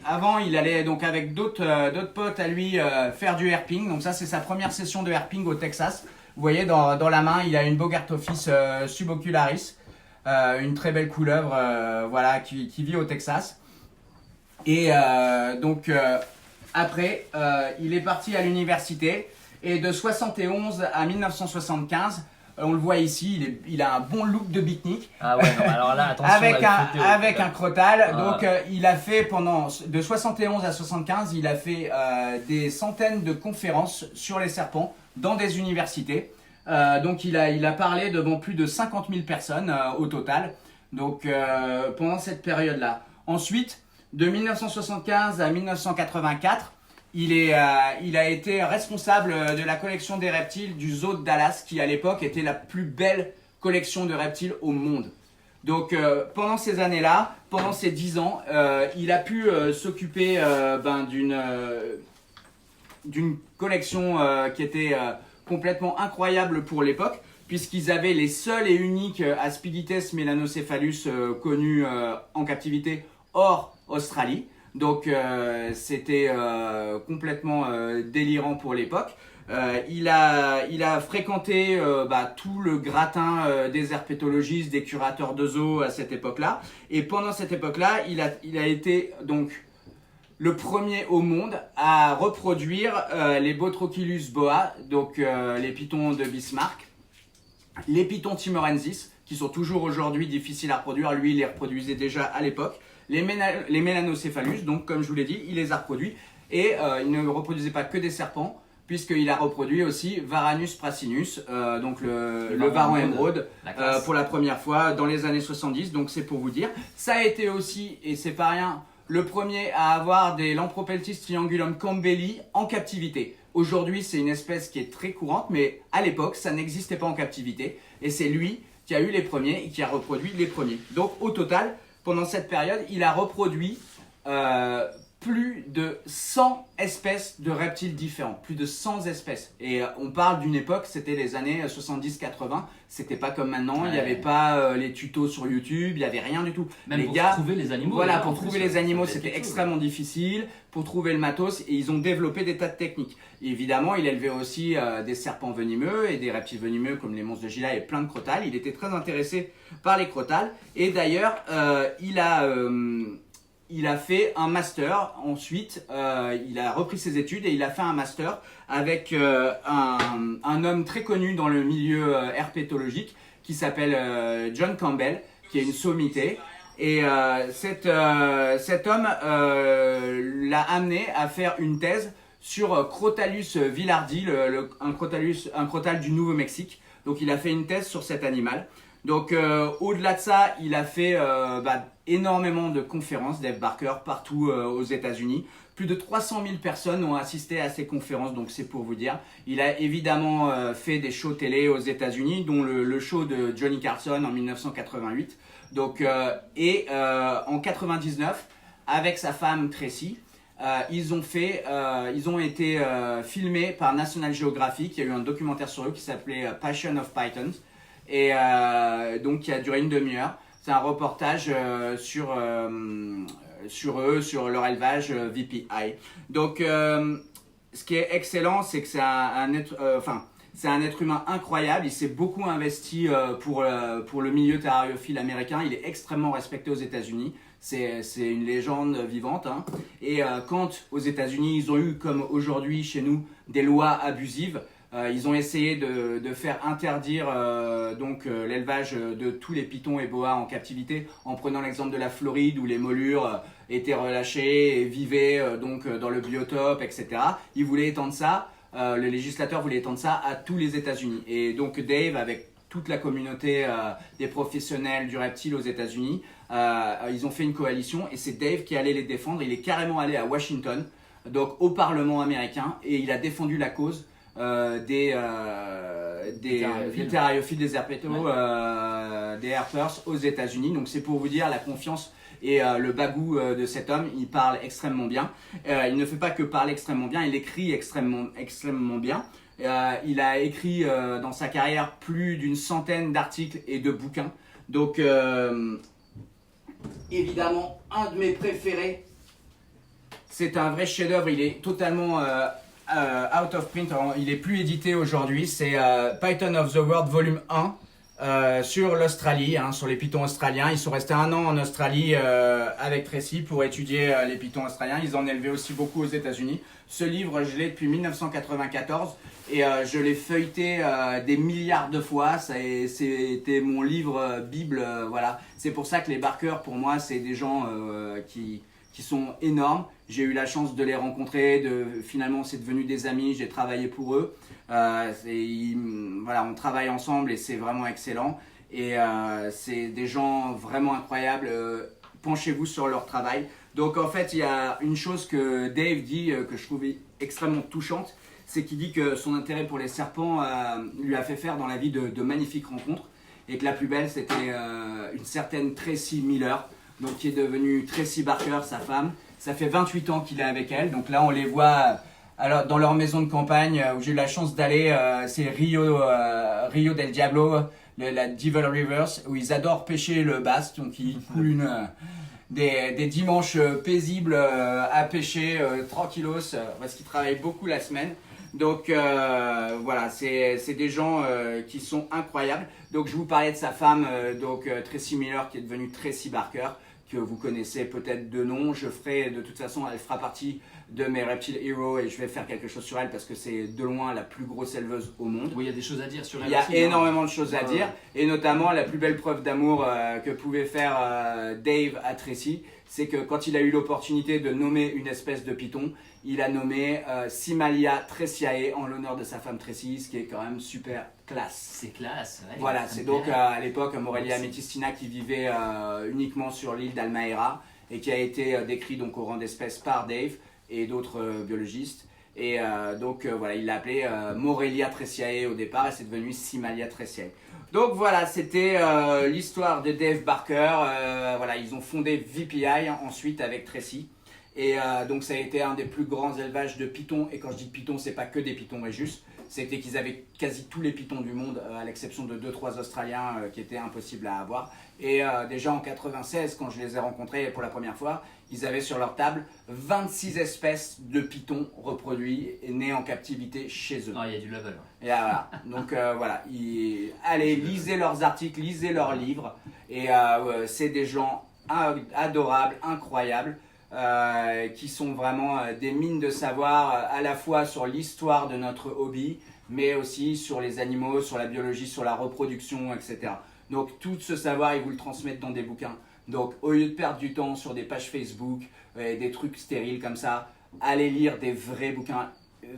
avant il allait donc avec d'autres potes à lui faire du herping. Donc ça c'est sa première session de herping au Texas. Vous voyez dans la main il a une Bogartophis subocularis, une très belle couleuvre voilà qui vit au Texas. Et après il est parti à l'université et de 71 à 1975. On le voit ici, il a un bon look de beatnik. Ah ouais, non, alors là, attention. avec un crotal. Ah. Donc il a fait de 71 à 75, il a fait des centaines de conférences sur les serpents dans des universités. Donc il a parlé devant plus de 50 000 personnes au total. Donc pendant cette période-là. Ensuite, de 1975 à 1984, il a été responsable de la collection des reptiles du zoo de Dallas, qui à l'époque était la plus belle collection de reptiles au monde. Donc pendant ces années-là, pendant ces 10 ans, il a pu s'occuper d'une collection qui était complètement incroyable pour l'époque, puisqu'ils avaient les seuls et uniques Aspidites melanocephalus connus en captivité hors Australie. Donc c'était complètement délirant pour l'époque. Il a fréquenté tout le gratin des herpétologistes, des curateurs de zoo à cette époque-là. Et pendant cette époque-là, il a été donc le premier au monde à reproduire les Botrocylus boa, donc les pythons de Bismarck, les pythons timorensis, qui sont toujours aujourd'hui difficiles à reproduire. Lui, il les reproduisait déjà à l'époque. Les mélanocéphalus, donc comme je vous l'ai dit, il les a reproduits. Et il ne reproduisait pas que des serpents, puisqu'il a reproduit aussi Varanus prasinus, donc le varan émeraude, pour la première fois dans les années 70. Donc c'est pour vous dire. Ça a été aussi, et c'est pas rien, le premier à avoir des Lampropeltis triangulum campbelli en captivité. Aujourd'hui, c'est une espèce qui est très courante, mais à l'époque, ça n'existait pas en captivité. Et c'est lui qui a eu les premiers et qui a reproduit les premiers. Donc au total, pendant cette période, il a reproduit plus de 100 espèces de reptiles différents. Plus de 100 espèces. Et on parle d'une époque, c'était les années 70-80. C'était pas comme maintenant, il n'y avait pas les tutos sur YouTube, il n'y avait rien du tout. Même les pour gars, trouver les animaux. Voilà, là, pour en trouver plus, les animaux, ça c'était quelque chose. extrêmement difficile. Pour trouver le matos, et ils ont développé des tas de techniques. Et évidemment, il élevait aussi des serpents venimeux et des reptiles venimeux comme les monstres de Gila et plein de crotales. Il était très intéressé par les crotales. Et d'ailleurs, il a fait un master. Ensuite, il a repris ses études et il a fait un master avec un homme très connu dans le milieu herpétologique qui s'appelle John Campbell, qui est une sommité. Et cet homme l'a amené à faire une thèse sur Crotalus villardi, un crotal du Nouveau-Mexique. Donc il a fait une thèse sur cet animal. Donc au-delà de ça, il a fait énormément de conférences, Dave Barker, partout aux États-Unis. Plus de 300 000 personnes ont assisté à ces conférences, donc c'est pour vous dire. Il a évidemment fait des shows télé aux États-Unis, dont le show de Johnny Carson en 1988. Donc, en 99, avec sa femme Tracy, ils ont été filmés par National Geographic. Il y a eu un documentaire sur eux qui s'appelait Passion of Pythons, et donc qui a duré une demi-heure. C'est un reportage sur eux, sur leur élevage VPI. Donc, ce qui est excellent, c'est que c'est c'est un être humain incroyable. Il s'est beaucoup investi pour le milieu terrariophile américain. Il est extrêmement respecté aux États-Unis. C'est une légende vivante. Hein. Et quand aux États-Unis, ils ont eu, comme aujourd'hui chez nous, des lois abusives, ils ont essayé de faire interdire l'élevage de tous les pitons et boas en captivité, en prenant l'exemple de la Floride où les moulures étaient relâchées et vivaient dans le biotope, etc. Ils voulaient étendre ça, le législateur voulait étendre ça à tous les États-Unis. Et donc Dave, avec toute la communauté des professionnels du reptile aux États-Unis, ils ont fait une coalition et c'est Dave qui allait les défendre. Il est carrément allé à Washington, donc au Parlement américain, et il a défendu la cause des terrariophiles, des herpétos, des herpers aux États-Unis. Donc c'est pour vous dire la confiance et le bagou de cet homme. Il parle extrêmement bien. Il ne fait pas que parler extrêmement bien, il écrit extrêmement bien. Il a écrit dans sa carrière plus d'une centaine d'articles et de bouquins. Donc évidemment, un de mes préférés. C'est un vrai chef-d'œuvre. Il est totalement out of print, il est plus édité aujourd'hui. C'est Python of the World volume 1 sur l'Australie, hein, sur les pitons australiens. Ils sont restés 1 an en Australie avec Tracy pour étudier les pitons australiens. Ils en élevaient aussi beaucoup aux États-Unis. Ce livre, je l'ai depuis 1994 et je l'ai feuilleté des milliards de fois. C'était mon livre bible, voilà. C'est pour ça que les Barker, pour moi, c'est des gens qui sont énormes. J'ai eu la chance de les rencontrer, finalement c'est devenu des amis, j'ai travaillé pour eux. Voilà, on travaille ensemble et c'est vraiment excellent. Et c'est des gens vraiment incroyables. Penchez-vous sur leur travail. Donc en fait, il y a une chose que Dave dit que je trouvais extrêmement touchante, c'est qu'il dit que son intérêt pour les serpents lui a fait faire dans la vie de magnifiques rencontres et que la plus belle c'était une certaine Tracy Miller, donc qui est devenue Tracy Barker, sa femme. Ça fait 28 ans qu'il est avec elle, donc là on les voit alors, dans leur maison de campagne où j'ai eu la chance d'aller, c'est Rio del Diablo, la Devil Rivers, où ils adorent pêcher le bass, donc ils coulent des dimanches paisibles à pêcher tranquillos, parce qu'ils travaillent beaucoup la semaine. Donc voilà, c'est des gens qui sont incroyables. Donc je vous parlais de sa femme, Tracy Miller, qui est devenue Tracy Barker, que vous connaissez peut-être de nom. Je ferai, de toute façon, elle fera partie de mes Reptile Heroes et je vais faire quelque chose sur elle parce que c'est de loin la plus grosse éleveuse au monde. Oui, il y a des choses à dire sur elle. Il y a énormément de choses à dire et notamment la plus belle preuve d'amour que pouvait faire Dave à Tracy, c'est que quand il a eu l'opportunité de nommer une espèce de python, il a nommé Simalia Traciae en l'honneur de sa femme Tracy, ce qui est quand même super classe. C'est classe, ouais. Voilà, c'est donc à l'époque Morelia Metistina qui vivait uniquement sur l'île d'Almaera et qui a été décrit donc au rang d'espèce par Dave et d'autres biologistes. Et voilà, il l'a appelé Morelia Traciae au départ et c'est devenu Simalia Traciae. Donc voilà, c'était l'histoire de Dave Barker. Voilà, ils ont fondé VPI ensuite avec Tracy. Et donc ça a été un des plus grands élevages de pitons. Et quand je dis pitons, c'est pas que des pitons Régis. C'était qu'ils avaient quasi tous les pitons du monde, à l'exception de 2-3 Australiens qui étaient impossibles à avoir. Et déjà en 96, quand je les ai rencontrés pour la première fois, ils avaient sur leur table 26 espèces de pitons reproduits et nés en captivité chez eux. Ah, il y a du level. Et voilà. Donc voilà, allez, lisez leurs articles, lisez leurs livres. Et c'est des gens adorables, incroyables. Qui sont vraiment des mines de savoir à la fois sur l'histoire de notre hobby, mais aussi sur les animaux, sur la biologie, sur la reproduction, etc. Donc tout ce savoir, ils vous le transmettent dans des bouquins. Donc au lieu de perdre du temps sur des pages Facebook et des trucs stériles comme ça, allez lire des vrais bouquins.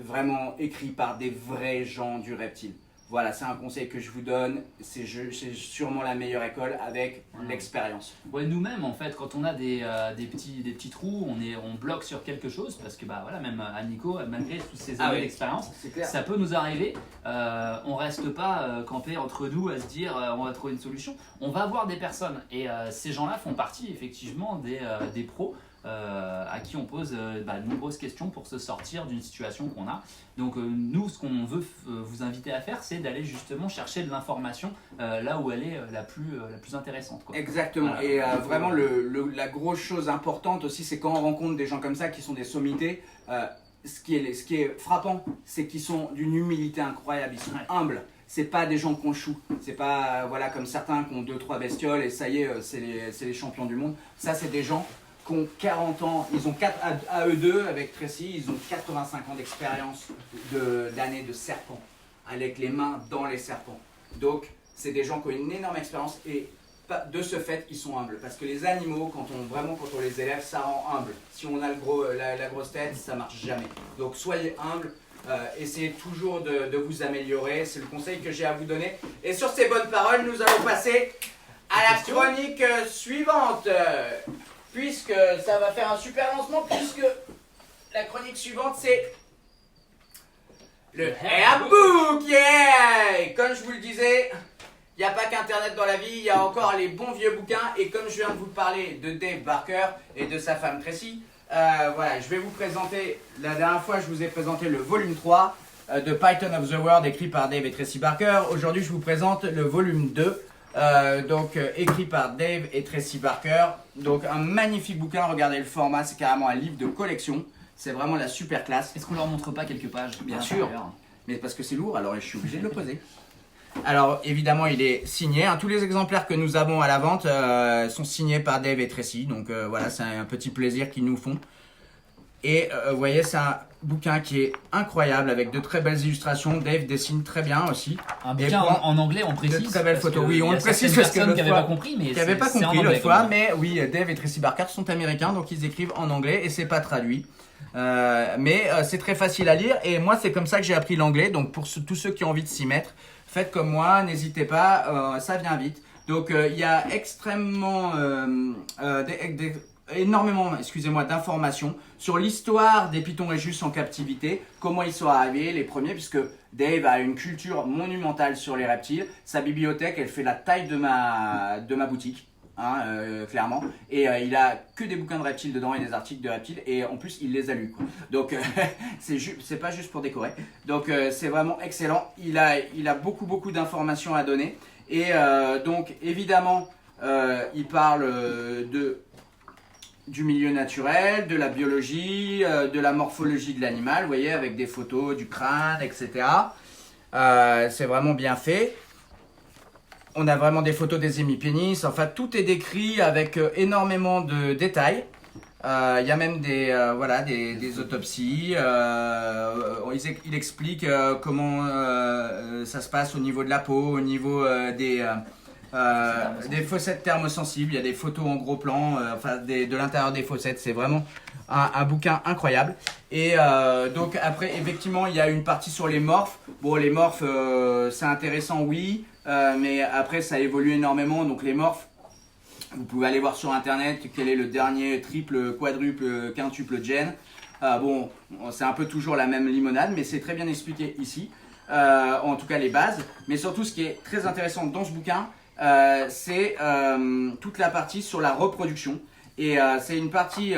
vraiment écrit par des vrais gens du reptile. Voilà, c'est un conseil que je vous donne. C'est sûrement la meilleure école avec l'expérience. Ouais, nous-mêmes, en fait, quand on a des petits trous, on bloque sur quelque chose parce que, voilà, même à Nico, malgré toutes ces années d'expérience, ça peut nous arriver. On reste pas campé entre nous à se dire on va trouver une solution. On va voir des personnes et ces gens-là font partie effectivement des pros. À qui on pose de nombreuses questions pour se sortir d'une situation qu'on a. Donc nous, ce qu'on veut vous inviter à faire, c'est d'aller justement chercher de l'information là où elle est la plus intéressante, quoi. Exactement. Voilà. Et vraiment, la grosse chose importante aussi, c'est quand on rencontre des gens comme ça qui sont des sommités, ce qui est frappant, c'est qu'ils sont d'une humilité incroyable, ils sont humbles. C'est pas des gens qu'on choue, c'est pas comme certains qui ont 2-3 bestioles et ça y est, c'est les champions du monde. Ça, c'est des gens qui ont 40 ans, ils ont à eux deux avec Tracy, ils ont 85 ans d'expérience d'années de serpents, avec les mains dans les serpents. Donc c'est des gens qui ont une énorme expérience et de ce fait ils sont humbles. Parce que les animaux, quand on les élève, ça rend humble. Si on a la grosse tête, ça marche jamais. Donc soyez humbles, essayez toujours de vous améliorer, c'est le conseil que j'ai à vous donner. Et sur ces bonnes paroles, nous allons passer à la chronique suivante. Puisque ça va faire un super lancement, puisque la chronique suivante c'est le Airbook, yeah! Comme je vous le disais, il n'y a pas qu'Internet dans la vie, il y a encore les bons vieux bouquins. Et comme je viens de vous parler de Dave Barker et de sa femme Tracy, je vais vous présenter, la dernière fois je vous ai présenté le volume 3 de Python of the World écrit par Dave et Tracy Barker. Aujourd'hui je vous présente le volume 2. Écrit par Dave et Tracy Barker. Donc un magnifique bouquin, regardez le format, c'est carrément un livre de collection. C'est vraiment la super classe. Est-ce qu'on leur montre pas quelques pages? Bien sûr, mais parce que c'est lourd, alors je suis obligé de le poser. Alors évidemment il est signé, tous les exemplaires que nous avons à la vente sont signés par Dave et Tracy. Donc voilà, c'est un petit plaisir qu'ils nous font. Et vous voyez, c'est un bouquin qui est incroyable avec de très belles illustrations. Dave dessine très bien aussi. Un bouquin en anglais, on précise. De très belles photos. Oui, on le précise parce que l'autre qui n'avaient pas compris, mais qui n'avaient pas compris l'autre fois. Mais oui, Dave et Tracy Barker sont américains, donc ils écrivent en anglais et c'est pas traduit. Mais c'est très facile à lire et moi c'est comme ça que j'ai appris l'anglais. Donc pour tous ceux qui ont envie de s'y mettre, faites comme moi, n'hésitez pas, ça vient vite. Donc il y a énormément d'informations sur l'histoire des Python Régis en captivité, comment ils sont arrivés, les premiers, puisque Dave a une culture monumentale sur les reptiles. Sa bibliothèque, elle fait la taille de ma boutique, clairement. Et il a que des bouquins de reptiles dedans et des articles de reptiles, et en plus, il les a lus, quoi. Donc, c'est pas juste pour décorer. Donc, c'est vraiment excellent. Il a beaucoup d'informations à donner. Et donc, évidemment, il parle du milieu naturel, de la biologie, de la morphologie de l'animal, vous voyez, avec des photos du crâne, etc. C'est vraiment bien fait. On a vraiment des photos des hémipénis, enfin tout est décrit avec énormément de détails. Il y a même des autopsies. Il explique comment ça se passe au niveau de la peau, au niveau des fossettes thermosensibles. Il y a des photos en gros plan, de l'intérieur des fossettes. C'est vraiment un bouquin incroyable. Et donc après, effectivement, il y a une partie sur les morphes. Bon, les morphes, c'est intéressant, oui, mais après, ça évolue énormément. Donc les morphes, vous pouvez aller voir sur internet quel est le dernier triple, quadruple, quintuple gen. Bon, c'est un peu toujours la même limonade, mais c'est très bien expliqué ici. En tout cas, les bases. Mais surtout, ce qui est très intéressant dans ce bouquin, c'est toute la partie sur la reproduction. Et c'est une partie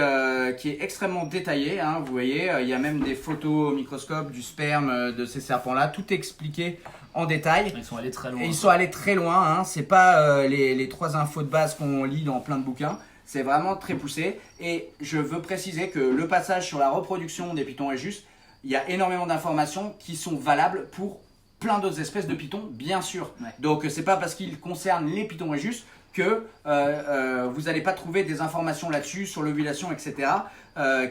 qui est extrêmement détaillée, vous voyez, il y a même des photos au microscope du sperme de ces serpents-là, tout est expliqué en détail. Ils sont allés très loin. Et ils sont allés très loin, c'est pas les 3 infos de base qu'on lit dans plein de bouquins, c'est vraiment très poussé. Et je veux préciser que le passage sur la reproduction des Python Régis, il y a énormément d'informations qui sont valables pour plein d'autres espèces de pythons, bien sûr. Ouais. Donc c'est pas parce qu'il concerne les Python Régis que vous n'allez pas trouver des informations là-dessus, sur l'ovulation, etc.,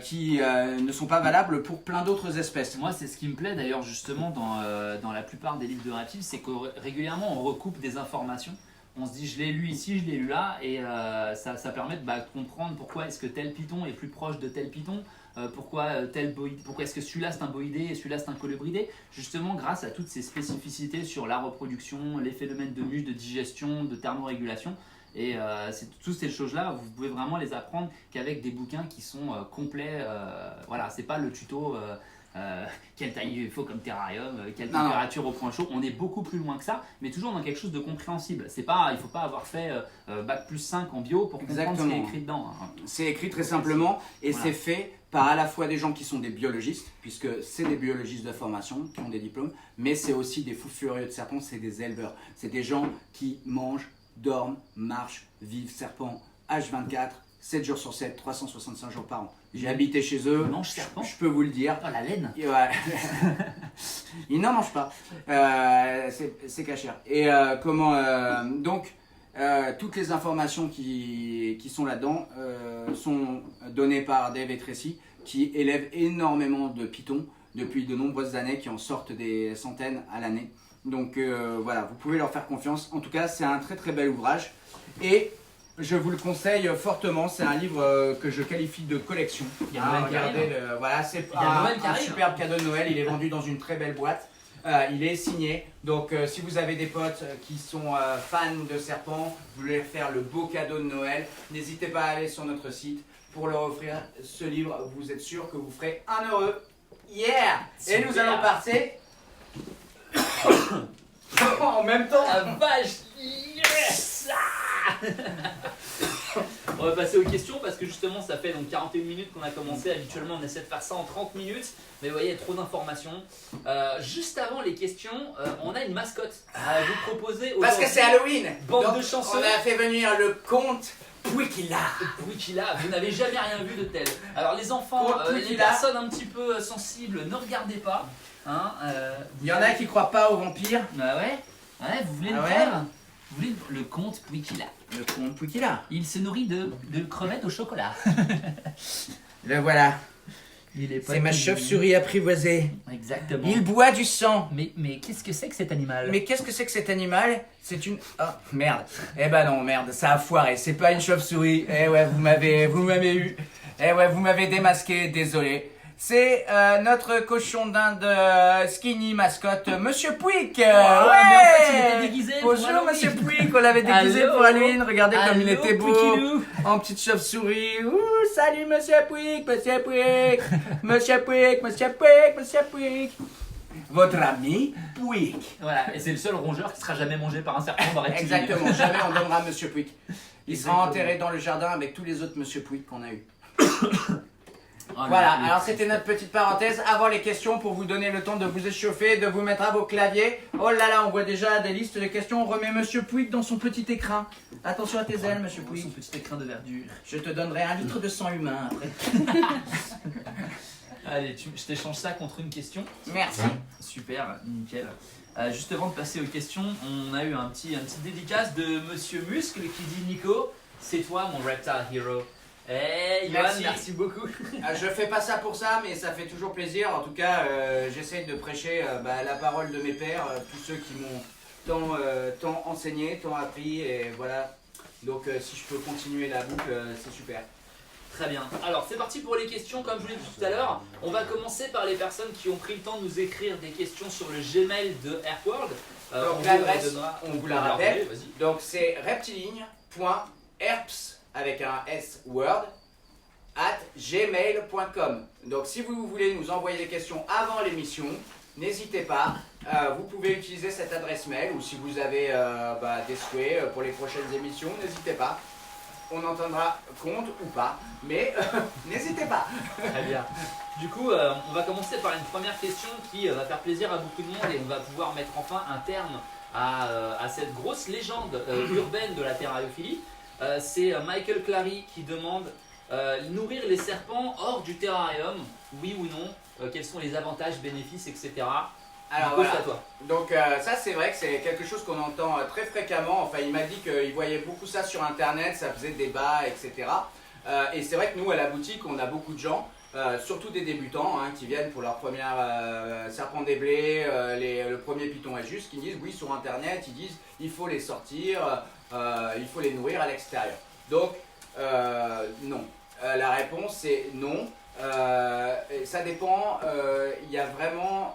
qui ne sont pas valables pour plein d'autres espèces. Moi, c'est ce qui me plaît d'ailleurs justement dans la plupart des livres de reptiles, c'est que régulièrement on recoupe des informations. On se dit je l'ai lu ici, je l'ai lu là, et ça permet de comprendre pourquoi est-ce que tel python est plus proche de tel python. pourquoi est-ce que celui-là c'est un boïdé et celui-là c'est un colubridé. Justement, grâce à toutes ces spécificités sur la reproduction, les phénomènes de mue, de digestion, de thermorégulation. Et c'est toutes ces choses-là, vous pouvez vraiment les apprendre qu'avec des bouquins qui sont complets. Voilà, c'est pas le tuto quelle taille il faut comme terrarium, quelle température au point chaud. On est beaucoup plus loin que ça, mais toujours dans quelque chose de compréhensible. C'est pas, il faut pas avoir fait bac plus 5 en bio pour comprendre ce qui est écrit dedans. C'est écrit très simplement et c'est fait par à la fois des gens qui sont des biologistes, puisque c'est des biologistes de formation qui ont des diplômes, mais c'est aussi des fous furieux de serpents, c'est des éleveurs. C'est des gens qui mangent, dorment, marchent, vivent serpents H24, 7 jours sur 7, 365 jours par an. J'ai habité chez eux, je peux vous le dire. Oh, la laine. Ouais. Ils n'en mangent pas, c'est cachère. Et donc, toutes les informations qui sont là-dedans sont données par Dave et Tracy, qui élèvent énormément de pitons depuis de nombreuses années, qui en sortent des centaines à l'année. Donc voilà, vous pouvez leur faire confiance. En tout cas, c'est un très très bel ouvrage. Et je vous le conseille fortement. C'est un livre que je qualifie de collection. Il y a Noël qui arrive. Voilà, c'est un superbe cadeau de Noël. Il est vendu dans une très belle boîte. Il est signé. Donc si vous avez des potes qui sont fans de serpents, vous voulez faire le beau cadeau de Noël, n'hésitez pas à aller sur notre site pour leur offrir ce livre. Vous êtes sûr que vous ferez un heureux. Yeah! Super. Et nous allons passer en même temps. La vache! Yes! On va passer aux questions parce que justement ça fait donc 41 minutes qu'on a commencé. Habituellement on essaie de faire ça en 30 minutes, mais vous voyez il y a trop d'informations. Juste avant les questions, on a une mascotte à vous proposer. Parce que c'est Halloween. Bande donc de chanceux. on a fait venir le comte Pouikila. Pouikila, vous n'avez jamais rien vu de tel. Alors les enfants, les personnes un petit peu sensibles, ne regardez pas. Hein, il y en a qui croient pas aux vampires. Bah ouais, vous voulez le ouais. faire. Vous voulez le comte Pouikila. Le comte Pouikila. Il se nourrit de crevettes au chocolat. Le voilà. C'est ma chauve-souris apprivoisée. Exactement. Il boit du sang. Mais qu'est-ce que c'est que cet animal? Mais qu'est-ce que c'est que cet animal? C'est une... Oh, merde. Eh ben non, merde, ça a foiré. C'est pas une chauve-souris. Eh ouais, vous m'avez eu. Eh ouais, vous m'avez démasqué, désolé. C'est notre cochon d'Inde skinny mascotte, Monsieur Pouic. Mais en fait, il était déguisé. Bonjour Monsieur Pouic, on l'avait déguisé pour Halloween. Regardez comme il était beau. Pouikilou. En petite chauve-souris. Ouh, salut Monsieur Pouic, Monsieur Pouic. Monsieur Pouic, Monsieur Pouic, Monsieur Pouic. Votre ami Pouic. Voilà, et c'est le seul rongeur qui sera jamais mangé par un serpent dans reptile. Exactement, jamais on donnera à Monsieur Pouic. Il sera enterré dans le jardin avec tous les autres Monsieur Pouic qu'on a eu. Voilà, alors c'était notre petite parenthèse avant les questions pour vous donner le temps de vous échauffer, de vous mettre à vos claviers. Oh là là, on voit déjà des listes de questions. On remet Monsieur Pouic dans son petit écrin. Attention à tes ailes, Monsieur Pouic. Son petit écrin de verdure. Je te donnerai 1 litre de sang humain après. Allez, je t'échange ça contre une question. Merci. Super, nickel. Juste avant de passer aux questions, on a eu un petit dédicace de Monsieur Muscle qui dit Nico, c'est toi mon reptile hero. Hey Yoann, merci beaucoup. Je fais pas ça pour ça, mais ça fait toujours plaisir. En tout cas, j'essaie de prêcher la parole de mes pères, tous ceux qui m'ont tant enseigné, tant appris, et voilà. Donc si je peux continuer la boucle, c'est super. Très bien. Alors c'est parti pour les questions. Comme je vous l'ai dit tout à l'heure, on va commencer par les personnes qui ont pris le temps de nous écrire des questions sur le Gmail de Airworld. Donc l'adresse, on vous la rappelle. Donc c'est reptiligne.herps avec un S word @gmail.com. Donc si vous voulez nous envoyer des questions avant l'émission, n'hésitez pas. Vous pouvez utiliser cette adresse mail, ou si vous avez des souhaits pour les prochaines émissions, n'hésitez pas. On entendra compte ou pas, mais n'hésitez pas. Très bien. Du coup, on va commencer par une première question qui va faire plaisir à beaucoup de monde et on va pouvoir mettre enfin un terme à cette grosse légende urbaine de la terrariophilie. C'est Michael Clary qui demande nourrir les serpents hors du terrarium, oui ou non, quels sont les avantages, bénéfices, etc. Alors voilà. Donc ça c'est vrai que c'est quelque chose qu'on entend très fréquemment. Enfin il m'a dit qu'il voyait beaucoup ça sur internet, ça faisait débat, etc. Et c'est vrai que nous à la boutique on a beaucoup de gens, surtout des débutants qui viennent pour leur première serpent des blés, le premier python à juste, qui disent oui sur internet, ils disent il faut les sortir, il faut les nourrir à l'extérieur. Donc non. La réponse c'est non. Et ça dépend, il y a vraiment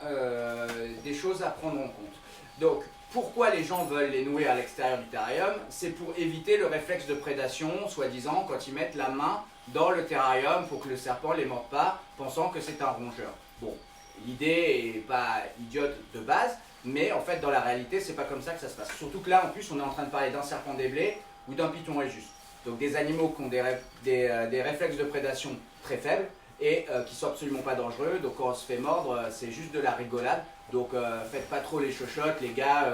des choses à prendre en compte. Donc, pourquoi les gens veulent les nourrir à l'extérieur du terrarium? C'est pour éviter le réflexe de prédation, soi-disant, quand ils mettent la main dans le terrarium pour que le serpent ne les morde pas, pensant que c'est un rongeur. Bon, l'idée n'est pas idiote de base, mais en fait, dans la réalité, c'est pas comme ça que ça se passe. Surtout que là, en plus, on est en train de parler d'un serpent des blés ou d'un python réjus. Donc des animaux qui ont des réflexes de prédation très faibles et qui sont absolument pas dangereux. Donc quand on se fait mordre, c'est juste de la rigolade. Donc faites pas trop les chochottes, les gars,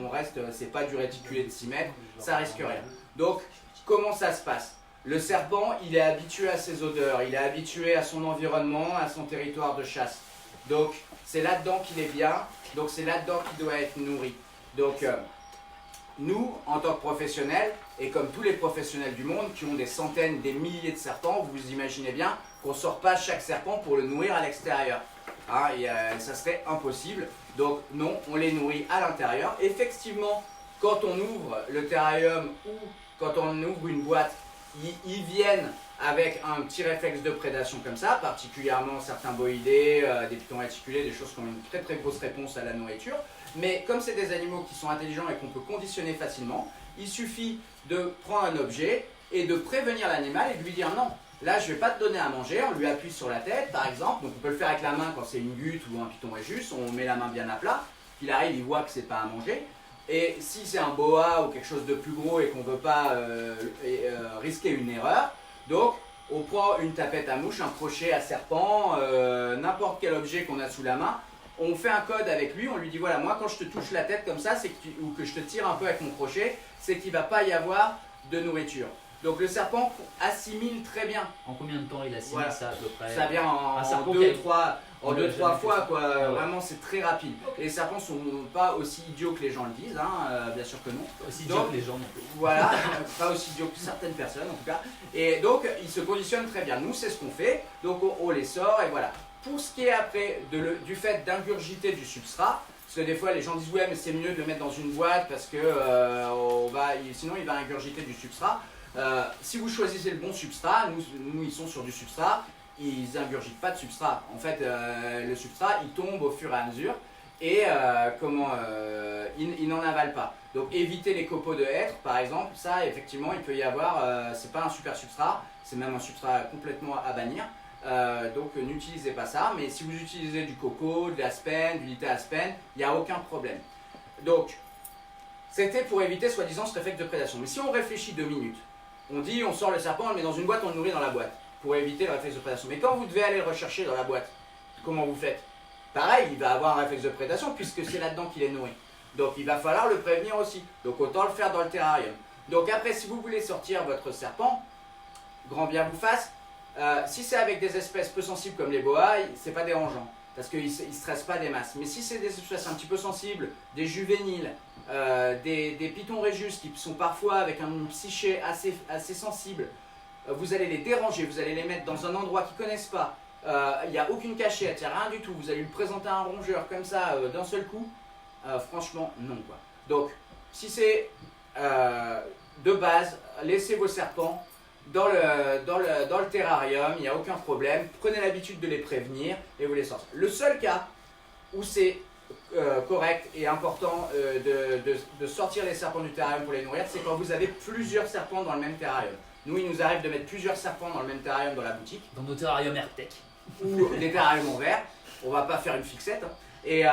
on reste, c'est pas du réticulé de 6 mètres, ça risque rien. Donc comment ça se passe? Le serpent, il est habitué à ses odeurs, il est habitué à son environnement, à son territoire de chasse. Donc c'est là-dedans qu'il est bien, donc c'est là-dedans qu'il doit être nourri. Donc nous, en tant que professionnels, et comme tous les professionnels du monde qui ont des centaines, des milliers de serpents, vous imaginez bien qu'on ne sort pas chaque serpent pour le nourrir à l'extérieur. Hein, ça serait impossible. Donc non, on les nourrit à l'intérieur. Effectivement, quand on ouvre le terrarium ou quand on ouvre une boîte, ils viennent avec un petit réflexe de prédation comme ça, particulièrement certains boïdés, des pitons réticulés, des choses qui ont une très très grosse réponse à la nourriture. Mais comme c'est des animaux qui sont intelligents et qu'on peut conditionner facilement, il suffit de prendre un objet et de prévenir l'animal et de lui dire non, là je ne vais pas te donner à manger, on lui appuie sur la tête par exemple, donc on peut le faire avec la main quand c'est une gute ou un python réjus, on met la main bien à plat, qu'il arrive, il voit que c'est pas à manger. Et si c'est un boa ou quelque chose de plus gros et qu'on ne veut pas risquer une erreur, donc on prend une tapette à mouche, un crochet à serpent, n'importe quel objet qu'on a sous la main, on fait un code avec lui, on lui dit voilà, moi quand je te touche la tête comme ça, ou que je te tire un peu avec mon crochet, c'est qu'il ne va pas y avoir de nourriture. Donc le serpent assimile très bien. En combien de temps il assimile Voilà. ça à peu près? Ça vient en deux, trois fois, quoi. Ah ouais. Vraiment, c'est très rapide. Okay. Les serpents sont pas aussi idiots que les gens le disent, hein, bien sûr que non. Aussi idiots que les gens non plus. Voilà, pas aussi idiots que certaines personnes en tout cas. Et donc, ils se conditionnent très bien. Nous, c'est ce qu'on fait. Donc, on les sort et voilà. Pour ce qui est après du fait d'ingurgiter du substrat, parce que des fois les gens disent ouais mais c'est mieux de le mettre dans une boîte parce que sinon il va ingurgiter du substrat. Si vous choisissez le bon substrat, nous ils sont sur du substrat, ils ingurgitent pas de substrat. En fait le substrat il tombe au fur et à mesure et il n'en avale pas. Donc évitez les copeaux de hêtre par exemple, ça effectivement il peut y avoir, c'est pas un super substrat, c'est même un substrat complètement à bannir. Donc n'utilisez pas ça, mais si vous utilisez du coco, de l'aspen, du littéaspen, il n'y a aucun problème. Donc c'était pour éviter soi-disant ce réflexe de prédation. Mais si on réfléchit 2 minutes, on dit on sort le serpent, on le met dans une boîte, on le nourrit dans la boîte pour éviter le réflexe de prédation. Mais quand vous devez aller le rechercher dans la boîte, comment vous faites? Pareil, il va avoir un réflexe de prédation puisque c'est là-dedans qu'il est nourri. Donc il va falloir le prévenir aussi. Donc autant le faire dans le terrarium. Donc après, si vous voulez sortir votre serpent, grand bien vous fasse, si c'est avec des espèces peu sensibles comme les boas, c'est pas dérangeant parce qu'ils ne stressent pas des masses. Mais si c'est des espèces un petit peu sensibles, des juvéniles, des pythons réjus qui sont parfois avec un psyché assez sensible, vous allez les déranger, vous allez les mettre dans un endroit qu'ils ne connaissent pas. Il n'y a aucune cachette, il n'y a rien du tout. Vous allez lui présenter un rongeur comme ça d'un seul coup. Franchement, non quoi. Donc, si c'est de base, laissez vos serpents dans le terrarium, il n'y a aucun problème. Prenez l'habitude de les prévenir et vous les sortez. Le seul cas où c'est correct et important de sortir les serpents du terrarium pour les nourrir, c'est quand vous avez plusieurs serpents dans le même terrarium. Nous, il nous arrive de mettre plusieurs serpents dans le même terrarium dans la boutique. Dans nos terrariums AirTech. Ou des terrariums en verre. On va pas faire une fixette. Et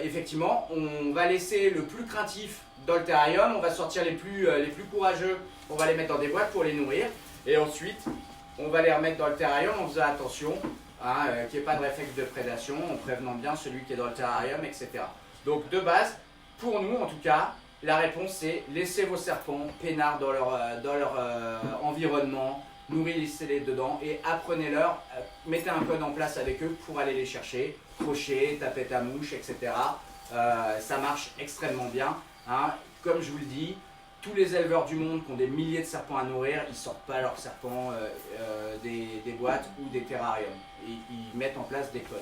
effectivement, on va laisser le plus craintif dans le terrarium, on va sortir les plus courageux, on va les mettre dans des boîtes pour les nourrir. Et ensuite, on va les remettre dans le terrarium en faisant attention qu'il n'y ait pas de réflexe de prédation, en prévenant bien celui qui est dans le terrarium, etc. Donc de base, pour nous en tout cas, la réponse c'est laissez vos serpents peinards dans leur environnement, nourrissez-les dedans et apprenez-leur, mettez un code en place avec eux pour aller les chercher, crochet, tapette à mouche, etc. Ça marche extrêmement bien. Comme je vous le dis, tous les éleveurs du monde qui ont des milliers de serpents à nourrir, ils ne sortent pas leurs serpents des boîtes ou des terrariums. Ils mettent en place des codes.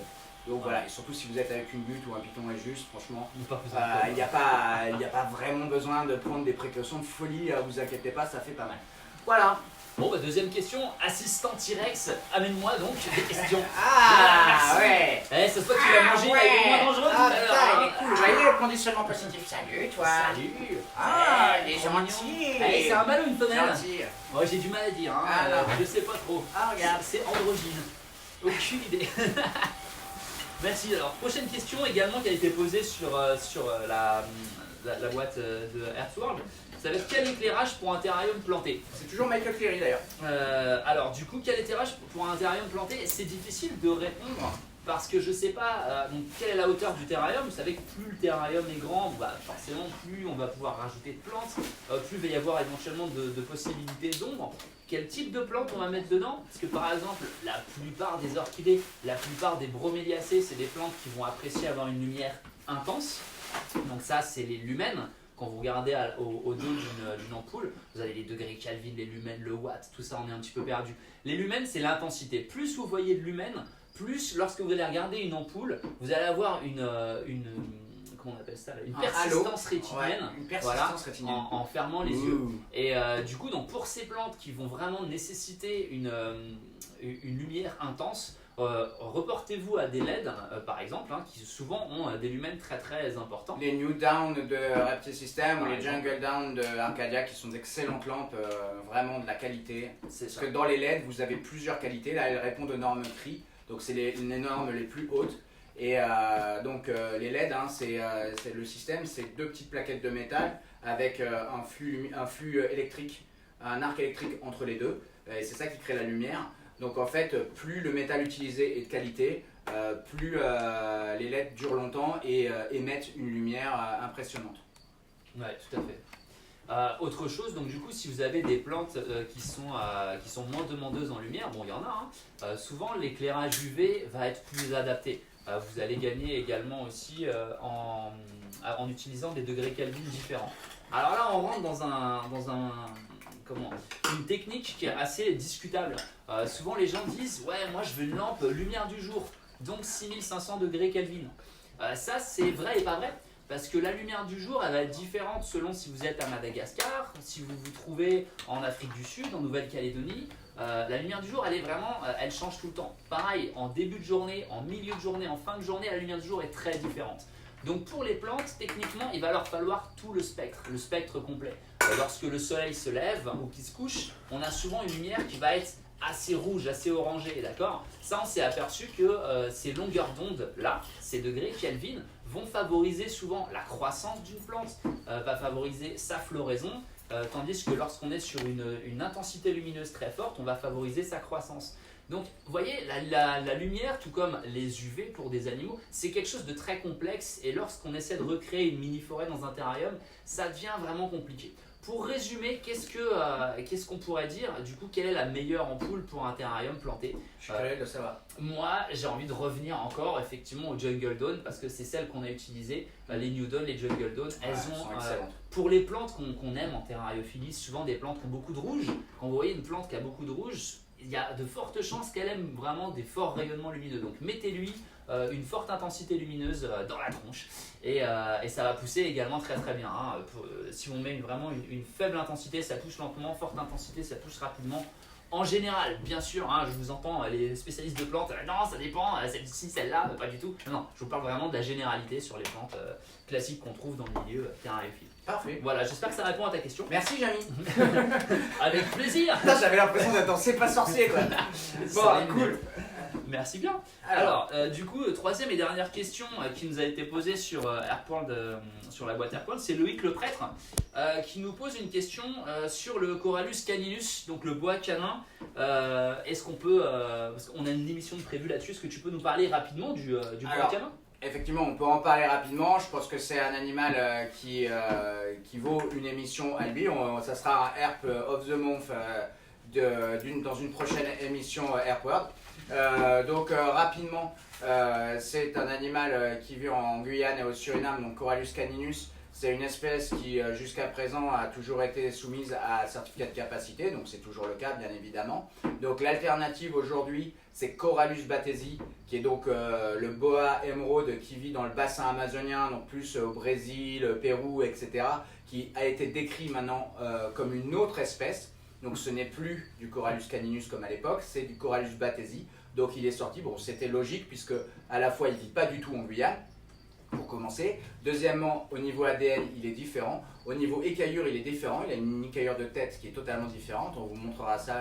Donc voilà, et surtout si vous êtes avec une butte ou un python réjus, franchement, il n'y a pas vraiment besoin de prendre des précautions de folie, vous inquiétez pas, ça fait pas mal. Voilà. Bon, bah, deuxième question. Assistant T-Rex, amène-moi donc des questions. Ah, Merci. ouais. Eh, cette fois que tu l'as mangé, il est moins dangereux tout Ah, à l'heure. putain, il hein. est cool. Voyez le conditionnement positif. Salut, toi. Salut. Ah, Eh, il est trop mignon. gentil. Eh, c'est un mâle ou une femelle? Gentil. Moi, j'ai du mal à dire, hein. Ah, non. Je sais pas trop. Ah, regarde. C'est androgyne. Aucune idée. Merci. Alors, prochaine question également qui a été posée sur la boîte de Earthworld. Ça va être quel éclairage pour un terrarium planté? C'est toujours Michael Cleary d'ailleurs. Alors, du coup, quel éclairage pour un terrarium planté? C'est difficile de répondre parce que je sais pas donc, quelle est la hauteur du terrarium. Vous savez que plus le terrarium est grand, bah, forcément, plus on va pouvoir rajouter de plantes, plus il va y avoir éventuellement de possibilités d'ombre. Quel type de plantes on va mettre dedans? Parce que par exemple, la plupart des orchidées, la plupart des broméliacées, c'est des plantes qui vont apprécier avoir une lumière intense. Donc ça, c'est les lumens. Quand vous regardez au dos d'une ampoule, vous avez les degrés Kelvin, les lumens, le watt, tout ça, on est un petit peu perdu. Les lumens, c'est l'intensité. Plus vous voyez de lumens, plus lorsque vous allez regarder une ampoule, vous allez avoir une comment on appelle ça là, une persistance rétinienne, Ouais, une persistance rétinienne. en fermant les yeux. Et du coup, donc, pour ces plantes qui vont vraiment nécessiter une lumière intense, reportez-vous à des LED par exemple, hein, qui souvent ont des lumens très très importants. Les New Down de Reptile System ou Ouais. les Jungle Down de Arcadia qui sont d'excellentes lampes, vraiment de la qualité. C'est Parce ça. que dans les LED, vous avez plusieurs qualités. Là, elles répondent aux normes CRI, donc c'est les normes les plus hautes. Et donc les LED, hein, c'est le système, c'est deux petites plaquettes de métal avec un flux électrique, un arc électrique entre les deux. Et c'est ça qui crée la lumière. Donc en fait, plus le métal utilisé est de qualité, plus les LED durent longtemps et émettent une lumière impressionnante. Ouais, tout à fait. Autre chose, donc du coup, si vous avez des plantes qui sont moins demandeuses en lumière, bon, il y en a, hein, souvent l'éclairage UV va être plus adapté. Vous allez gagner également aussi en utilisant des degrés Kelvin différents. Alors là, on rentre dans une technique qui est assez discutable. Souvent, les gens disent « Ouais, moi je veux une lampe lumière du jour, donc 6500 degrés Kelvin. » Ça, c'est vrai et pas vrai. Parce que la lumière du jour, elle va être différente selon si vous êtes à Madagascar, si vous vous trouvez en Afrique du Sud, en Nouvelle-Calédonie. La lumière du jour, elle change tout le temps. Pareil, en début de journée, en milieu de journée, en fin de journée, la lumière du jour est très différente. Donc pour les plantes, techniquement, il va leur falloir tout le spectre complet. Lorsque le soleil se lève ou qu'il se couche, on a souvent une lumière qui va être assez rouge, assez orangée, d'accord? Ça, on s'est aperçu que ces longueurs d'onde là, ces degrés Kelvin, vont favoriser souvent la croissance d'une plante, va favoriser sa floraison, tandis que lorsqu'on est sur une intensité lumineuse très forte, on va favoriser sa croissance. Donc, vous voyez, la lumière, tout comme les UV pour des animaux, c'est quelque chose de très complexe et lorsqu'on essaie de recréer une mini-forêt dans un terrarium, ça devient vraiment compliqué. Pour résumer, qu'est-ce qu'on pourrait dire? Du coup, quelle est la meilleure ampoule pour un terrarium planté? Je suis curieux de savoir. Moi, j'ai envie de revenir encore effectivement au Jungle Dawn parce que c'est celle qu'on a utilisées. Les New Dawn, les Jungle Dawn, elles sont ont excellentes. pour les plantes qu'on aime en terrariophilie, souvent des plantes qui ont beaucoup de rouge. Quand vous voyez une plante qui a beaucoup de rouge, il y a de fortes chances qu'elle aime vraiment des forts rayonnements lumineux. Donc mettez-lui une forte intensité lumineuse dans la tronche et ça va pousser également très très bien. Hein. Si on met vraiment une faible intensité, ça pousse lentement, forte intensité, ça pousse rapidement. En général, bien sûr, hein, je vous entends, les spécialistes de plantes, non, ça dépend, celle-ci, celle-là, pas du tout. Non, je vous parle vraiment de la généralité sur les plantes classiques qu'on trouve dans le milieu terrariophile. Parfait. Voilà, j'espère que ça répond à ta question. Merci, Jamy. Avec plaisir. Putain, j'avais l'impression d'être dans C'est pas sorcier, quoi. Ça, Bon, cool. Merci bien. Alors, du coup, troisième et dernière question qui nous a été posée sur Earthworld, sur la boîte Earthworld, c'est Loïc le prêtre qui nous pose une question sur le Corallus caninus, donc le bois canin. Est-ce qu'on peut, parce qu'on a une émission de prévue là-dessus, est-ce que tu peux nous parler rapidement du bois canin? Effectivement, on peut en parler rapidement. Je pense que c'est un animal qui vaut une émission à lui. Ça sera un Herp of the Month dans une prochaine émission Earthworld. Donc rapidement, c'est un animal qui vit en Guyane et au Suriname, donc Corallus caninus. C'est une espèce qui jusqu'à présent a toujours été soumise à certificat de capacité, donc c'est toujours le cas bien évidemment. Donc l'alternative aujourd'hui c'est Corallus battesi, qui est donc le boa émeraude qui vit dans le bassin amazonien, donc plus au Brésil, Pérou, etc. Qui a été décrit maintenant comme une autre espèce. Donc ce n'est plus du Corallus caninus comme à l'époque, c'est du Corallus bathesi. Donc il est sorti, bon c'était logique puisque à la fois il ne vit pas du tout en Guyane, pour commencer. Deuxièmement, au niveau ADN, il est différent. Au niveau écaillure, il est différent. Il a une écaillure de tête qui est totalement différente. On vous montrera ça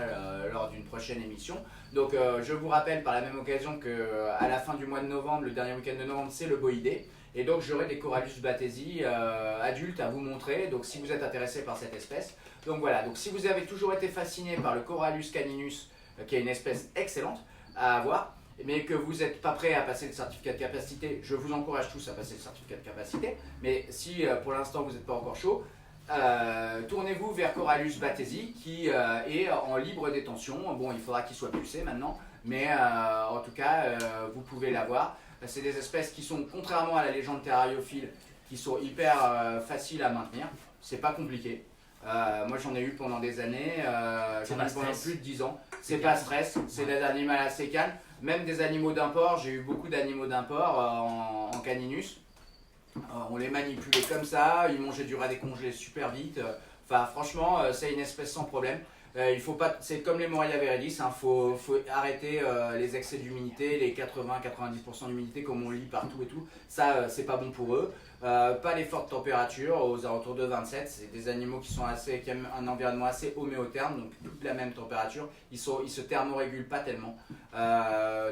lors d'une prochaine émission. Donc je vous rappelle par la même occasion qu'à la fin du mois de novembre, le dernier week-end de novembre, c'est le boïdé. Et donc j'aurai des Corallus bathesi adultes à vous montrer. Donc si vous êtes intéressé par cette espèce. Donc voilà, donc si vous avez toujours été fasciné par le Corallus caninus, qui est une espèce excellente à avoir, mais que vous n'êtes pas prêt à passer le certificat de capacité, je vous encourage tous à passer le certificat de capacité. Mais si pour l'instant vous n'êtes pas encore chaud, tournez-vous vers Corallus bathesi qui est en libre détention. Bon, il faudra qu'il soit pulsé maintenant, mais en tout cas, vous pouvez l'avoir. C'est des espèces qui sont, contrairement à la légende terrariophile, qui sont hyper faciles à maintenir. C'est pas compliqué. Moi j'en ai eu pendant des années, j'en ai eu pendant plus de 10 ans. C'est pas stress, c'est des animaux assez calmes. Même des animaux d'import, j'ai eu beaucoup d'animaux d'import en caninus. On les manipulait comme ça, ils mangeaient du rat décongelé super vite. Enfin franchement, c'est une espèce sans problème. Il faut pas, c'est comme les Moria viridis, faut arrêter les excès d'humidité, les 80-90% d'humidité comme on lit partout et tout. Ça, c'est pas bon pour eux. Pas les fortes températures, aux alentours de 27. C'est des animaux qui aiment un environnement assez homéotherme, donc toute la même température. Ils se thermorégulent pas tellement.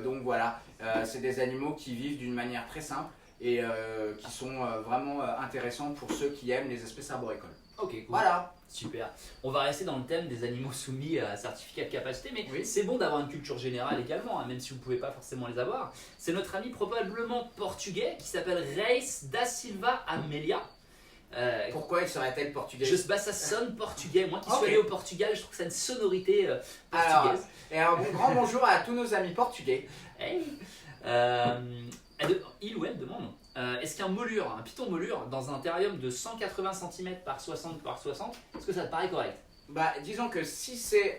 Donc voilà, c'est des animaux qui vivent d'une manière très simple et qui sont vraiment intéressants pour ceux qui aiment les espèces arboricoles. Ok, cool. Voilà. Super. On va rester dans le thème des animaux soumis à certificat de capacité, mais Oui. c'est bon d'avoir une culture générale également, hein, même si vous ne pouvez pas forcément les avoir. C'est notre ami probablement portugais qui s'appelle Reis da Silva Amelia. Pourquoi il serait-elle portugais? Ça sonne portugais. Moi qui suis Ok. allé au Portugal, je trouve que ça a une sonorité Alors, portugaise. et un grand bonjour à tous nos amis portugais. Hey. Il ou elle demande est-ce qu'un molure, un python molure, dans un terrarium de 180 cm par 60 par 60, est-ce que ça te paraît correct? Bah, disons que si c'est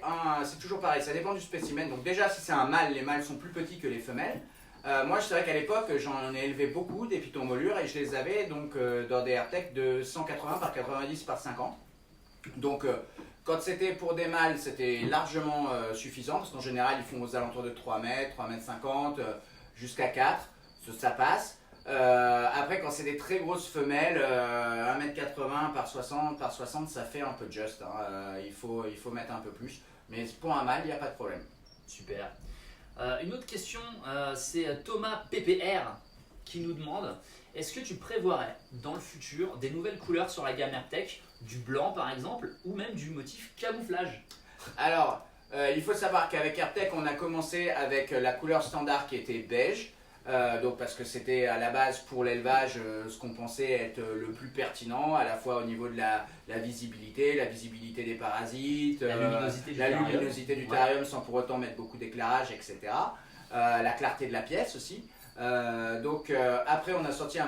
toujours pareil, ça dépend du spécimen. Donc déjà, si c'est un mâle, les mâles sont plus petits que les femelles. Moi, je savais qu'à l'époque, j'en ai élevé beaucoup des pythons molures et je les avais donc dans des AirTech de 180 par 90 par 50. Donc, quand c'était pour des mâles, c'était largement suffisant parce qu'en général, ils font aux alentours de 3 mètres, 3 mètres 50, jusqu'à 4. Ça passe. Après, quand c'est des très grosses femelles, 1m80 par 60 par 60, ça fait un peu juste. Hein. Il faut mettre un peu plus. Mais pour un mâle, il n'y a pas de problème. Super. Une autre question, c'est Thomas PPR qui nous demande est-ce que tu prévoirais dans le futur des nouvelles couleurs sur la gamme AirTech, du blanc par exemple, ou même du motif camouflage? Alors, il faut savoir qu'avec AirTech, on a commencé avec la couleur standard qui était beige. Donc parce que c'était à la base pour l'élevage ce qu'on pensait être le plus pertinent, à la fois au niveau de la visibilité des parasites, La luminosité du terrarium. terrarium sans pour autant mettre beaucoup d'éclairage, etc. La clarté de la pièce aussi. Après on a sorti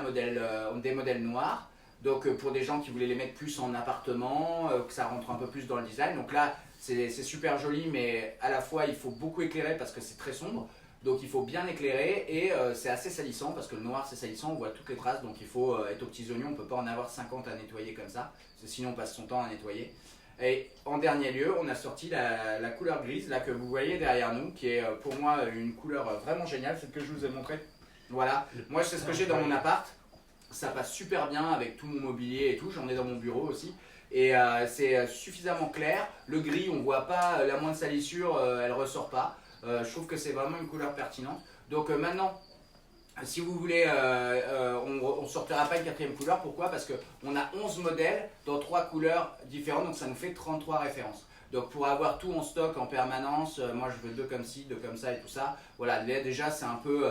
des modèles noirs. Donc pour des gens qui voulaient les mettre plus en appartement, que ça rentre un peu plus dans le design. Donc là c'est super joli, mais à la fois il faut beaucoup éclairer parce que c'est très sombre. Donc il faut bien éclairer et c'est assez salissant parce que le noir c'est salissant, on voit toutes les traces, donc il faut être aux petits oignons, on ne peut pas en avoir 50 à nettoyer comme ça, parce que sinon on passe son temps à nettoyer. Et en dernier lieu, on a sorti la couleur grise, là que vous voyez derrière nous, qui est pour moi une couleur vraiment géniale, celle que je vous ai montrée. Voilà, moi c'est ce que j'ai dans mon appart, ça passe super bien avec tout mon mobilier et tout, j'en ai dans mon bureau aussi. Et c'est suffisamment clair, le gris on ne voit pas la moindre salissure, elle ne ressort pas. Je trouve que c'est vraiment une couleur pertinente. Donc maintenant, si vous voulez, on ne sortira pas une quatrième couleur. Pourquoi? Parce qu'on a 11 modèles dans 3 couleurs différentes, donc ça nous fait 33 références. Donc pour avoir tout en stock en permanence, moi je veux 2 comme ci, 2 comme ça et tout ça. Voilà, déjà c'est un peu,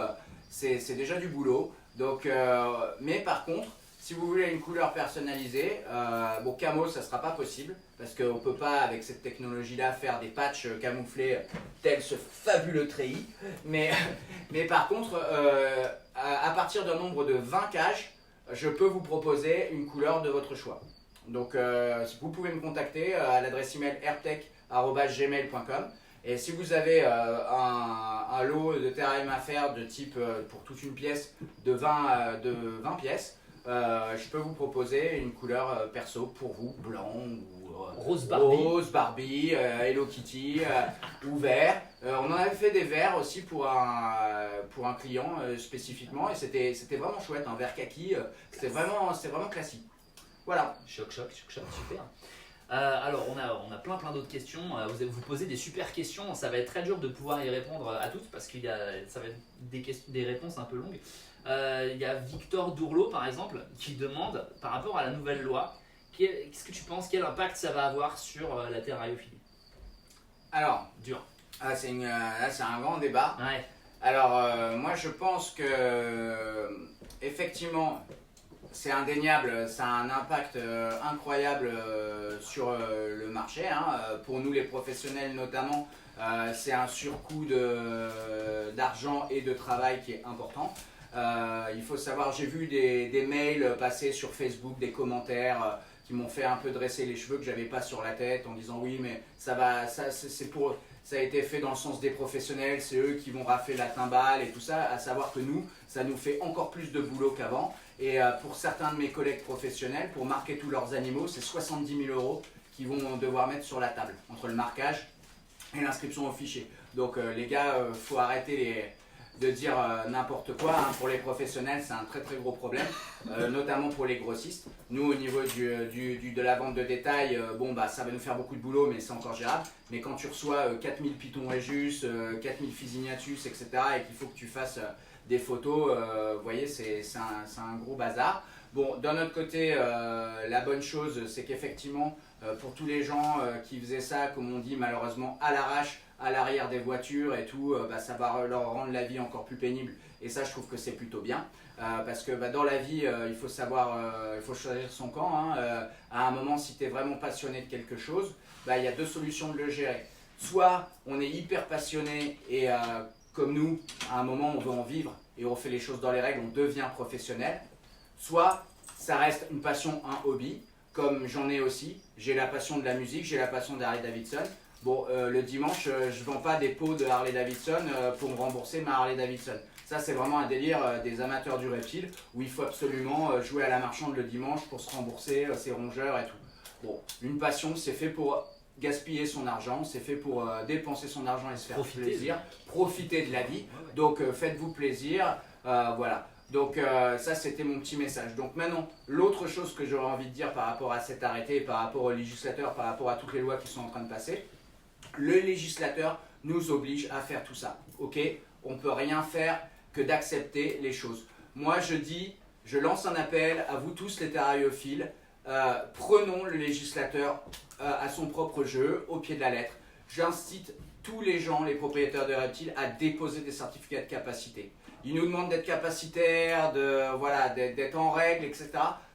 c'est déjà du boulot. Donc, mais par contre, si vous voulez une couleur personnalisée, bon camo ça sera pas possible parce qu'on peut pas avec cette technologie là faire des patchs camouflés tel ce fabuleux treillis. Mais par contre, à partir d'un nombre de 20 cages, je peux vous proposer une couleur de votre choix. Donc vous pouvez me contacter à l'adresse email airtech@gmail.com. Et si vous avez un lot de terrarium à faire de type pour toute une pièce de 20 pièces, je peux vous proposer une couleur perso pour vous, blanc ou Rose Barbie, Hello Kitty ou vert. On en avait fait des verts aussi pour un client spécifiquement et c'était vraiment chouette, un vert kaki, c'était vraiment classique. Voilà. Choc, super. Alors, on a plein d'autres questions. Vous posez des super questions. Ça va être très dur de pouvoir y répondre à toutes parce ça va être des réponses un peu longues. Il y a Victor Dourlot, par exemple, qui demande, par rapport à la nouvelle loi, qu'est-ce que tu penses, quel impact ça va avoir sur la terrariophilie? Alors, Dur. là, c'est un grand débat. Ouais. Alors, moi, je pense que, effectivement, c'est indéniable, ça a un impact incroyable sur le marché. Pour nous, les professionnels notamment, c'est un surcoût d'argent et de travail qui est important. Il faut savoir, j'ai vu des mails passer sur Facebook, des commentaires qui m'ont fait un peu dresser les cheveux que j'avais pas sur la tête en disant oui mais ça a été fait dans le sens des professionnels, c'est eux qui vont rafler la timbale et tout ça, à savoir que nous, ça nous fait encore plus de boulot qu'avant. Et pour certains de mes collègues professionnels, pour marquer tous leurs animaux, c'est 70 000 € qu'ils vont devoir mettre sur la table, entre le marquage et l'inscription au fichier. Donc les gars, faut arrêter de dire n'importe quoi. Pour les professionnels, c'est un très très gros problème, notamment pour les grossistes. Nous, au niveau de la vente de détail, ça va nous faire beaucoup de boulot, mais c'est encore gérable. Mais quand tu reçois 4000 pitons Régus, 4000 Physignathus, etc., et qu'il faut que tu fasses des photos, vous voyez, c'est un gros bazar. Bon, d'un autre côté, la bonne chose, c'est qu'effectivement, pour tous les gens qui faisaient ça, comme on dit malheureusement, à l'arrache, à l'arrière des voitures et tout, ça va leur rendre la vie encore plus pénible. Et ça, je trouve que c'est plutôt bien. Parce que dans la vie, il faut savoir, il faut choisir son camp. À un moment, si tu es vraiment passionné de quelque chose, il y a deux solutions de le gérer. Soit on est hyper passionné et comme nous, à un moment, on veut en vivre et on fait les choses dans les règles, on devient professionnel. Soit ça reste une passion, un hobby, comme j'en ai aussi. J'ai la passion de la musique, j'ai la passion de Harley Davidson. Bon, le dimanche, je ne vends pas des pots de Harley Davidson pour me rembourser ma Harley Davidson. Ça, c'est vraiment un délire des amateurs du reptile où il faut absolument jouer à la marchande le dimanche pour se rembourser ses rongeurs et tout. Bon, une passion, c'est fait pour gaspiller son argent, c'est fait pour dépenser son argent et se faire plaisir, profiter de la vie. Donc, faites-vous plaisir, voilà. Donc ça c'était mon petit message. Donc maintenant, l'autre chose que j'aurais envie de dire par rapport à cet arrêté, par rapport aux législateurs, par rapport à toutes les lois qui sont en train de passer, le législateur nous oblige à faire tout ça. Ok, on ne peut rien faire que d'accepter les choses. Moi je lance un appel à vous tous les terrariophiles, prenons le législateur à son propre jeu, au pied de la lettre. J'incite tous les gens, les propriétaires de reptiles, à déposer des certificats de capacité. Ils nous demandent d'être capacitaires, d'être en règle, etc.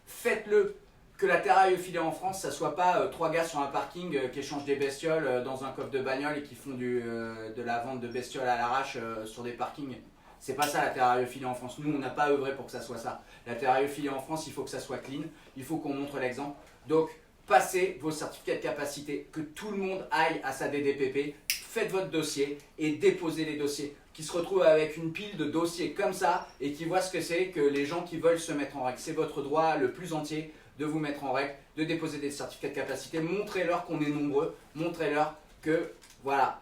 Faites-le. Que la terrariophilie en France, ça soit pas trois gars sur un parking qui échangent des bestioles dans un coffre de bagnole et qui font de la vente de bestioles à l'arrache sur des parkings. C'est pas ça la terrariophilie en France. Nous, on n'a pas œuvré pour que ça soit ça. La terrariophilie en France, il faut que ça soit clean. Il faut qu'on montre l'exemple. Donc, passez vos certificats de capacité, que tout le monde aille à sa DDPP. Faites votre dossier et déposez les dossiers. Qui se retrouvent avec une pile de dossiers comme ça et qui voient ce que c'est que les gens qui veulent se mettre en règle. C'est votre droit le plus entier de vous mettre en règle, de déposer des certificats de capacité. Montrez-leur qu'on est nombreux. Montrez-leur que, voilà,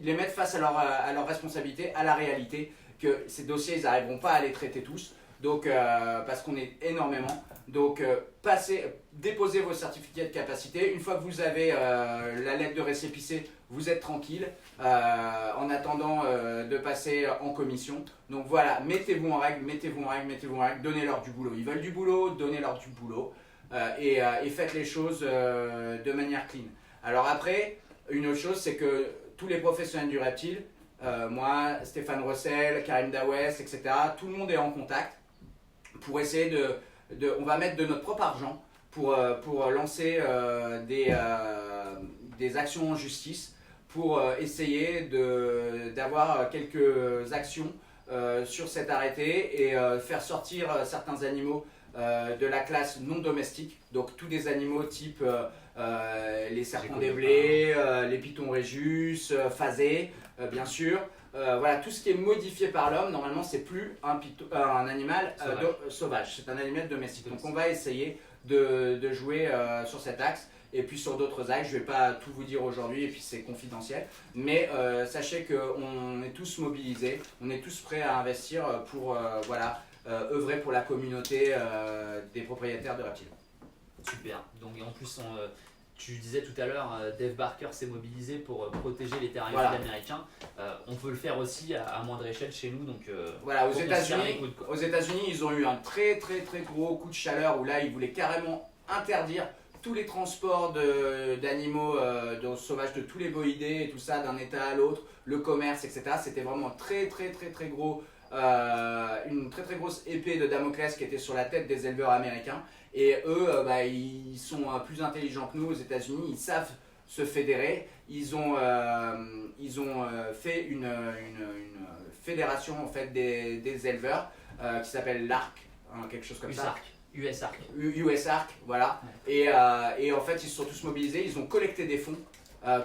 les mettre face à leur responsabilité, à la réalité, que ces dossiers, ils n'arriveront pas à les traiter tous. Donc, parce qu'on est énormément. Donc, déposez vos certificats de capacité. Une fois que vous avez la lettre de récépissé, vous êtes tranquille en attendant de passer en commission. Donc voilà, mettez-vous en règle, donnez-leur du boulot. Ils veulent du boulot, donnez-leur du boulot et faites les choses de manière clean. Alors après, une autre chose, c'est que tous les professionnels du reptile, moi, Stéphane Rossel, Karim Dawes, etc., tout le monde est en contact pour essayer on va mettre de notre propre argent pour lancer des actions en justice pour essayer d'avoir quelques actions sur cet arrêté et faire sortir certains animaux de la classe non domestique, donc tous des animaux type les serpents des blés, les pitons Régus, phasés, bien sûr, voilà, tout ce qui est modifié par l'homme, normalement, c'est plus un animal sauvage. C'est un animal domestique. Donc, on va essayer de jouer sur cet axe. Et puis sur d'autres axes, je ne vais pas tout vous dire aujourd'hui, et puis c'est confidentiel. Mais sachez qu'on est tous mobilisés, on est tous prêts à investir pour œuvrer pour la communauté des propriétaires de reptiles. Super. Donc et en plus, tu disais tout à l'heure, Dave Barker s'est mobilisé pour protéger les terrariums américains. On peut le faire aussi à moindre échelle chez nous. Donc voilà, aux États-Unis, ils ont eu un très gros coup de chaleur où là, ils voulaient carrément interdire tous les transports d'animaux sauvages, de tous les boïdés et tout ça, d'un état à l'autre, le commerce, etc. C'était vraiment très gros, une très grosse épée de Damoclès qui était sur la tête des éleveurs américains. Et eux, ils sont plus intelligents que nous aux États-Unis, ils savent se fédérer. Ils ont fait une fédération en fait, des éleveurs qui s'appelle l'ARC, quelque chose comme ça. US-ARC, voilà. Ouais. Et en fait, ils se sont tous mobilisés, ils ont collecté des fonds.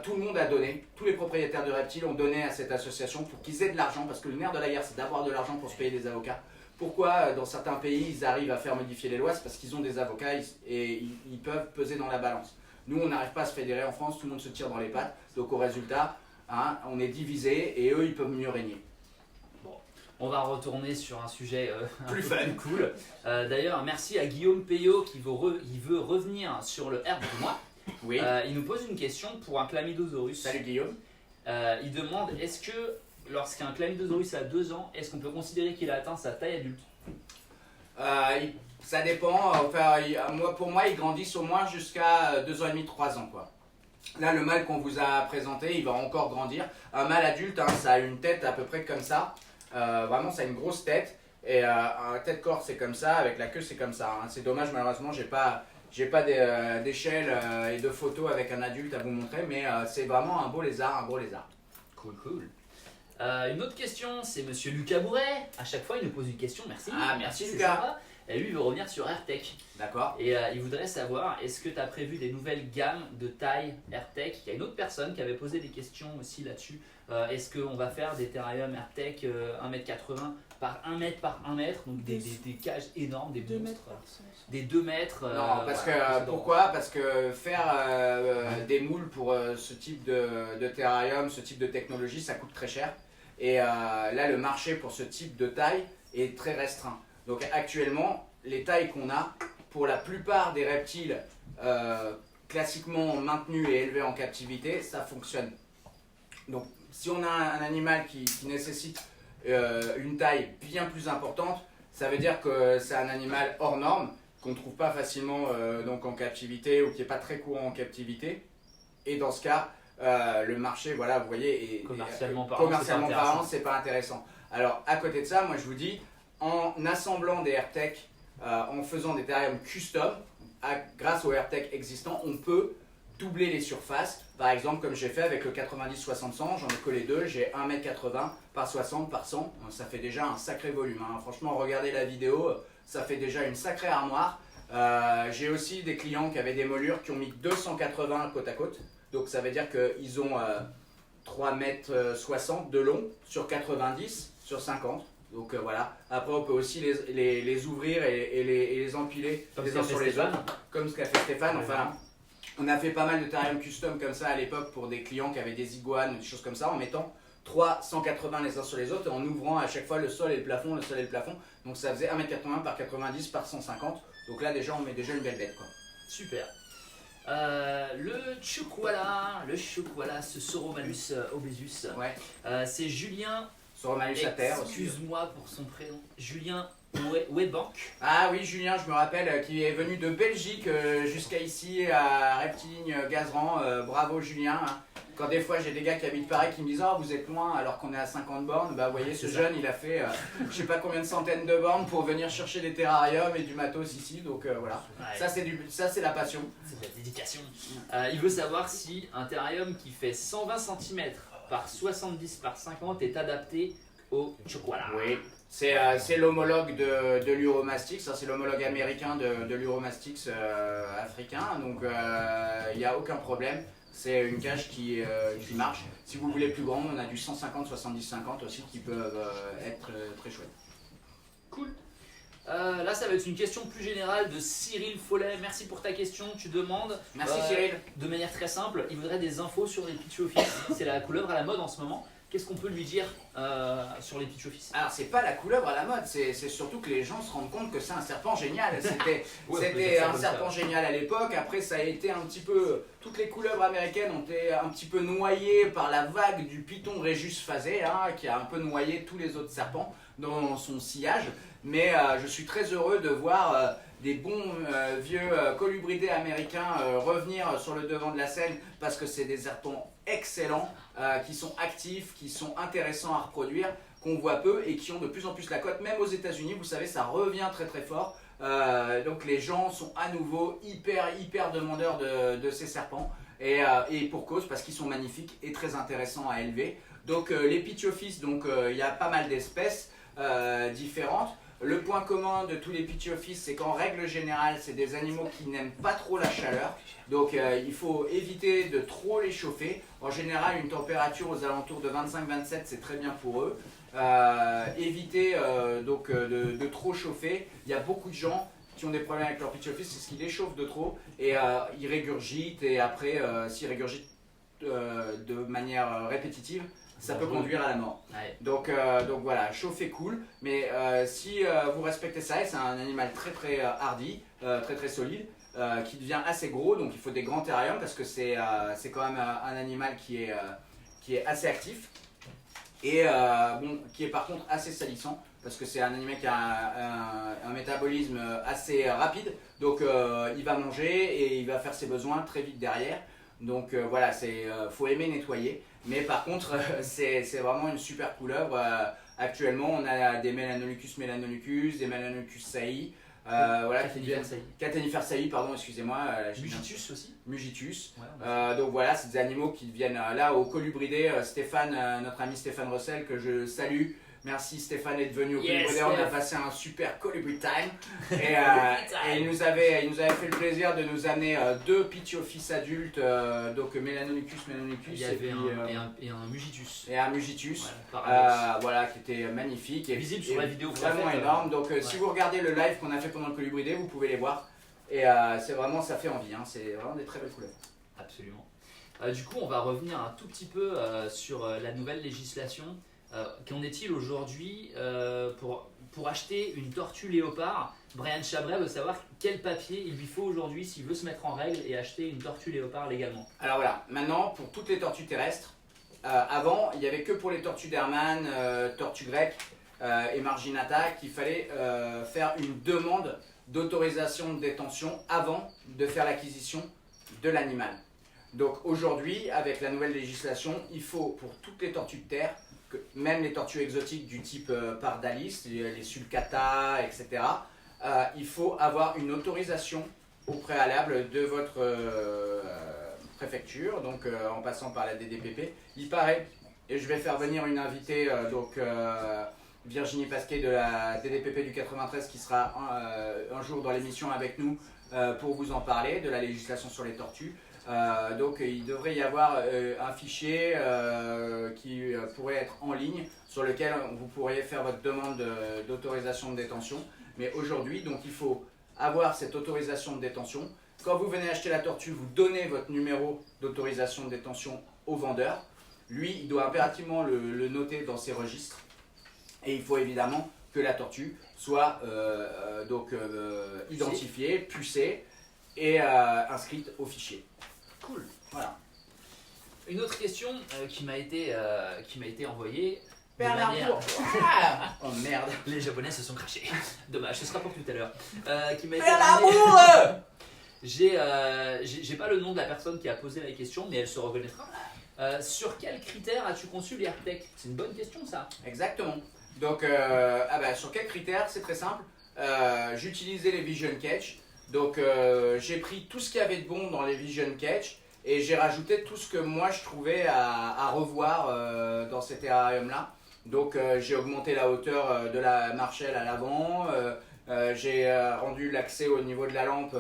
Tout le monde a donné, tous les propriétaires de reptiles ont donné à cette association pour qu'ils aient de l'argent, parce que le nerf de la guerre, c'est d'avoir de l'argent pour se payer des avocats. Pourquoi dans certains pays, ils arrivent à faire modifier les lois? C'est parce qu'ils ont des avocats et ils peuvent peser dans la balance. Nous, on n'arrive pas à se fédérer en France, tout le monde se tire dans les pattes. Donc au résultat, on est divisés et eux, ils peuvent mieux régner. On va retourner sur un sujet plus fun, cool. D'ailleurs, merci à Guillaume Payot qui veut revenir sur le herbe du mois. Oui. Il nous pose une question pour un Chlamydosaurus. Salut Guillaume. Il demande, est-ce que lorsqu'un Chlamydosaurus a 2 ans, est-ce qu'on peut considérer qu'il a atteint sa taille adulte? Ça dépend. Enfin, pour moi, il grandit au moins jusqu'à 2 ans et demi, 3 ans, quoi. Là, le mâle qu'on vous a présenté, il va encore grandir. Un mâle adulte, ça a une tête à peu près comme ça. Vraiment, ça a une grosse tête. Et un tête-corps, c'est comme ça. Avec la queue, c'est comme ça. C'est dommage, malheureusement, j'ai pas d'échelle et de photos avec un adulte à vous montrer. Mais c'est vraiment un beau lézard, Cool. Une autre question, c'est monsieur Lucas Bourret. À chaque fois, il nous pose une question. Merci. Merci Lucas. Et lui, il veut revenir sur AirTech. D'accord. Et il voudrait savoir, est-ce que tu as prévu des nouvelles gammes de taille AirTech? Il y a une autre personne qui avait posé des questions aussi là-dessus. Est-ce qu'on va faire des terrariums AirTech 1m80 par 1m par 1m, donc des cages énormes, des 2 monstres, mètres. des 2 mètres. Non, pourquoi? Parce que faire des moules pour ce type de terrarium, ce type de technologie, ça coûte très cher. Et là, le marché pour ce type de taille est très restreint. Donc actuellement, les tailles qu'on a, pour la plupart des reptiles classiquement maintenus et élevés en captivité, ça fonctionne. Donc si on a un animal qui nécessite une taille bien plus importante, ça veut dire que c'est un animal hors norme, qu'on ne trouve pas facilement donc en captivité ou qui n'est pas très courant en captivité. Et dans ce cas, le marché, voilà, vous voyez, commercialement parlant, c'est pas intéressant. Alors à côté de ça, moi je vous dis, en assemblant des AirTech, en faisant des terrariums custom, grâce aux AirTech existants, on peut doubler les surfaces. Par exemple, comme j'ai fait avec le 90-60-100, j'en ai collé 2, j'ai 1m80 par 60 par 100, ça fait déjà un sacré volume. Franchement, regardez la vidéo, ça fait déjà une sacrée armoire. J'ai aussi des clients qui avaient des moulures qui ont mis 280 côte à côte, donc ça veut dire qu'ils ont 3m60 de long sur 90 sur 50. Donc voilà, après on peut aussi les ouvrir et les empiler les uns sur les autres, comme ce qu'a fait Stéphane. Enfin, on a fait pas mal de terrariums custom comme ça à l'époque pour des clients qui avaient des iguanes ou des choses comme ça, en mettant 380 les uns sur les autres et en ouvrant à chaque fois le sol et le plafond, Donc ça faisait 1m80 par 90 par 150. Donc là déjà on met déjà une belle bête, quoi. Super. Le Chukwala, ce Soromalus obesus. Ouais. C'est Julien. Soromalus à terre. Excuse-moi pour son prénom. Julien Webank. Ah oui, Julien, je me rappelle, qui est venu de Belgique jusqu'à ici à Reptiligne Gazeran. Bravo Julien. Quand des fois j'ai des gars qui habitent Paris qui me disent oh vous êtes loin alors qu'on est à 50 bornes, bah vous voyez ce jeune il a fait je sais pas combien de centaines de bornes pour venir chercher des terrariums et du matos ici, donc voilà. Ouais. Ça c'est la passion. C'est de la dédication. Il veut savoir si un terrarium qui fait 120 cm par 70 par 50 est adapté au Chukwala. Oui. C'est l'homologue de l'Uromastix, ça c'est l'homologue américain de l'Uromastix africain, donc il n'y a aucun problème. C'est une cage qui marche. Si vous voulez plus grand, on a du 150, 70, 50 aussi qui peuvent être très chouettes. Cool. Là, ça va être une question plus générale de Cyril Follet. Merci pour ta question. Tu demandes. Merci Cyril. De manière très simple, il voudrait des infos sur les pitch office. C'est la couleuvre à la mode en ce moment. Qu'est-ce qu'on peut lui dire sur les pitch office? Alors, c'est pas la couleuvre à la mode, c'est surtout que les gens se rendent compte que c'est un serpent génial. C'était un serpent génial à l'époque. Après, ça a été un petit peu. Toutes les couleuvres américaines ont été un petit peu noyées par la vague du python Regius phasé, hein, qui a un peu noyé tous les autres serpents dans son sillage. Mais je suis très heureux de voir des bons vieux colubridés américains revenir sur le devant de la scène parce que c'est des serpents excellents, qui sont actifs, qui sont intéressants à reproduire, qu'on voit peu et qui ont de plus en plus la cote. Même aux États-Unis, vous savez, ça revient très très fort. Donc les gens sont à nouveau hyper demandeurs de ces serpents et pour cause parce qu'ils sont magnifiques et très intéressants à élever. Donc les pitch office, donc il y a pas mal d'espèces différentes. Le point commun de tous les pitch office, c'est qu'en règle générale, c'est des animaux qui n'aiment pas trop la chaleur. Donc il faut éviter de trop les chauffer. En général, une température aux alentours de 25-27, c'est très bien pour eux. Éviter de trop chauffer. Il y a beaucoup de gens qui ont des problèmes avec leur pitch office, c'est ce qui les chauffe de trop. Et ils régurgitent et après, s'ils régurgitent de manière répétitive, ça peut conduire à la mort. Ouais. Donc voilà, chauffer cool, mais si vous respectez ça, et c'est un animal très hardy, très solide, qui devient assez gros, donc il faut des grands terrariums parce que c'est quand même un animal qui est assez actif et qui est par contre assez salissant parce que c'est un animal qui a un métabolisme assez rapide, donc il va manger et il va faire ses besoins très vite derrière. Donc voilà, faut aimer nettoyer. Mais par contre, c'est vraiment une super couleuvre. Actuellement, on a des Melanoleucus melanoleucus, des Melanoleucus sailly. Voilà, Catanifers sailly, pardon, excusez-moi. Mugitus aussi. Mugitus. Ouais, donc voilà, c'est des animaux qui viennent là au colubridé. Stéphane, notre ami Stéphane Russell, que je salue. Merci Stéphane d'être venu au Colibridé, on a passé un super Colibri Time et il nous avait fait le plaisir de nous amener deux pitch office adultes, donc Melanoleucus melanoleucus Il y avait un Mugitus. Et un Mugitus, voilà, qui était magnifique et visible sur la vidéo vraiment énorme. Donc si vous regardez le live qu'on a fait pendant le Colibridé, vous pouvez les voir et c'est vraiment, ça fait envie, hein. C'est vraiment des très belles couleurs. Absolument. Du coup, on va revenir un tout petit peu sur la nouvelle législation. Qu'en est-il aujourd'hui pour acheter une tortue léopard? Brian Chabret veut savoir quel papier il lui faut aujourd'hui s'il veut se mettre en règle et acheter une tortue léopard légalement. Alors voilà, maintenant pour toutes les tortues terrestres, avant il n'y avait que pour les tortues d'Hermann, tortues grecques et Marginata qu'il fallait faire une demande d'autorisation de détention avant de faire l'acquisition de l'animal. Donc aujourd'hui, avec la nouvelle législation, il faut pour toutes les tortues de terre, même les tortues exotiques du type Pardalis, les sulcata, etc., il faut avoir une autorisation au préalable de votre préfecture, donc en passant par la DDPP. Il paraît, et je vais faire venir une invitée, Virginie Pasquet de la DDPP du 93 qui sera un jour dans l'émission avec nous pour vous en parler, de la législation sur les tortues. Donc il devrait y avoir un fichier qui pourrait être en ligne sur lequel vous pourriez faire votre demande d'autorisation de détention. Mais aujourd'hui, donc il faut avoir cette autorisation de détention. Quand vous venez acheter la tortue, vous donnez votre numéro d'autorisation de détention au vendeur. Lui, il doit impérativement le noter dans ses registres. Et il faut évidemment que la tortue soit identifiée, pucée et inscrite au fichier. Cool. Voilà. Une autre question qui m'a été envoyée. Bernard Bourg. Oh merde. Les Japonais se sont crachés. Dommage, ce sera pour tout à l'heure. Bernard Bourg. J'ai pas le nom de la personne qui a posé la question, mais elle se reconnaîtra. Sur quels critères as-tu conçu l'AirTech? C'est une bonne question ça. Exactement. Donc sur quels critères? C'est très simple. J'utilisais les Vision Catch. Donc j'ai pris tout ce qu'il y avait de bon dans les Vision Catch et j'ai rajouté tout ce que moi je trouvais à revoir dans ces terrariums là. Donc j'ai augmenté la hauteur de la marchelle à l'avant, j'ai rendu l'accès au niveau de la lampe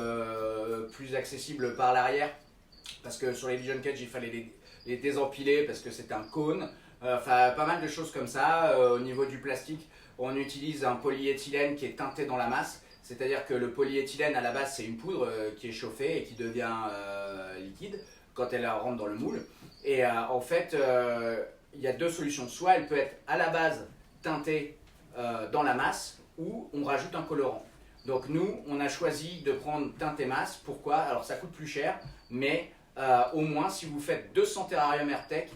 plus accessible par l'arrière parce que sur les Vision Cage il fallait les désempiler parce que c'était un cône. Enfin, pas mal de choses comme ça. Au niveau du plastique, on utilise un polyéthylène qui est teinté dans la masse. C'est-à-dire que le polyéthylène, à la base, c'est une poudre qui est chauffée et qui devient liquide quand elle rentre dans le moule. Et en fait, il y a deux solutions. Soit elle peut être à la base teintée dans la masse, ou on rajoute un colorant. Donc nous, on a choisi de prendre teinte et masse. Pourquoi? Alors ça coûte plus cher, mais au moins, si vous faites 200 terrariums AirTech,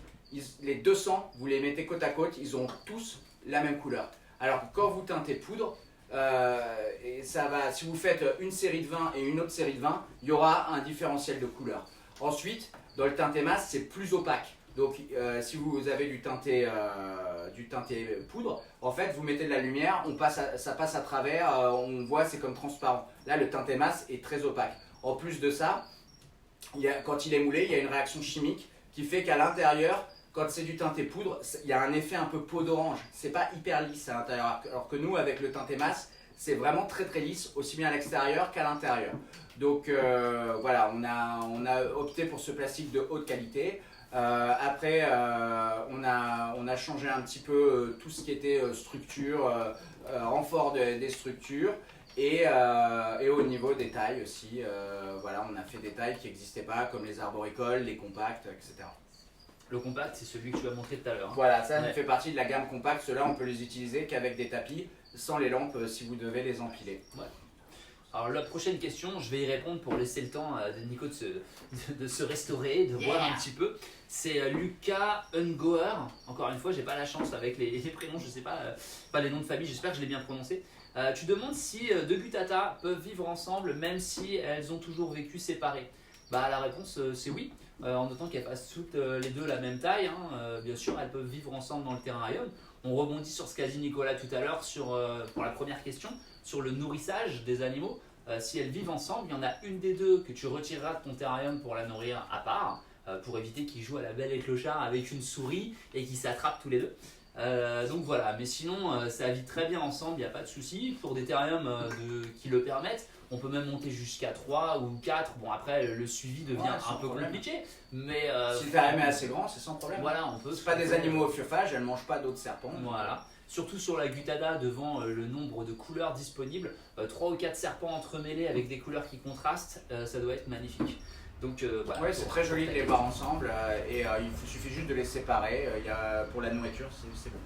les 200, vous les mettez côte à côte, ils ont tous la même couleur. Alors quand vous teintez poudre, et ça va, si vous faites une série de 20 et une autre série de 20, il y aura un différentiel de couleur. Ensuite, dans le teinté masse, c'est plus opaque. Donc si vous avez du teinté poudre, en fait vous mettez de la lumière, ça passe à travers, on voit, c'est comme transparent. Là le teinté masse est très opaque. En plus de ça, quand il est moulé, il y a une réaction chimique qui fait qu'à l'intérieur, quand c'est du teinté poudre, il y a un effet un peu peau d'orange. C'est pas hyper lisse à l'intérieur. Alors que nous, avec le teinté masse, c'est vraiment très très lisse, aussi bien à l'extérieur qu'à l'intérieur. Donc voilà, on a opté pour ce plastique de haute qualité. Après, on a changé un petit peu tout ce qui était structure, renfort des structures. Et au niveau des tailles aussi, voilà, on a fait des tailles qui n'existaient pas, comme les arboricoles, les compacts, etc. Le compact, c'est celui que tu as montré tout à l'heure. Hein. Voilà, ça fait partie de la gamme compacte. Ceux-là, on peut les utiliser qu'avec des tapis, sans les lampes si vous devez les empiler. Ouais. Alors la prochaine question, je vais y répondre pour laisser le temps à Nico de se restaurer, de voir un petit peu. C'est Lucas Ungoer. Encore une fois, j'ai pas la chance avec les prénoms, je sais pas les noms de famille, j'espère que je l'ai bien prononcé. Tu demandes si deux gutata peuvent vivre ensemble même si elles ont toujours vécu séparées. Bah la réponse c'est oui, en notant qu'elles fassent toutes les deux la même taille. Hein, bien sûr, elles peuvent vivre ensemble dans le terrarium. On rebondit sur ce qu'a dit Nicolas tout à l'heure pour la première question, sur le nourrissage des animaux. Si elles vivent ensemble, il y en a une des deux que tu retireras de ton terrarium pour la nourrir à part, pour éviter qu'ils jouent à la belle et clochard avec une souris et qu'ils s'attrapent tous les deux. Donc voilà, mais sinon ça vit très bien ensemble, il n'y a pas de souci. Pour des terrariums qui le permettent, on peut même monter jusqu'à 3 ou 4. Bon, après le suivi devient un peu compliqué, mais si le terrarium est assez grand, c'est sans problème. Voilà, on peut. C'est pas des animaux au fiophage, elles ne mangent pas d'autres serpents. Voilà. Surtout sur la Gutada, devant le nombre de couleurs disponibles, 3 ou 4 serpents entremêlés avec des couleurs qui contrastent, ça doit être magnifique. Donc, voilà, ouais, c'est très joli de les voir ensemble et il suffit juste de les séparer. Pour la nourriture, c'est bon.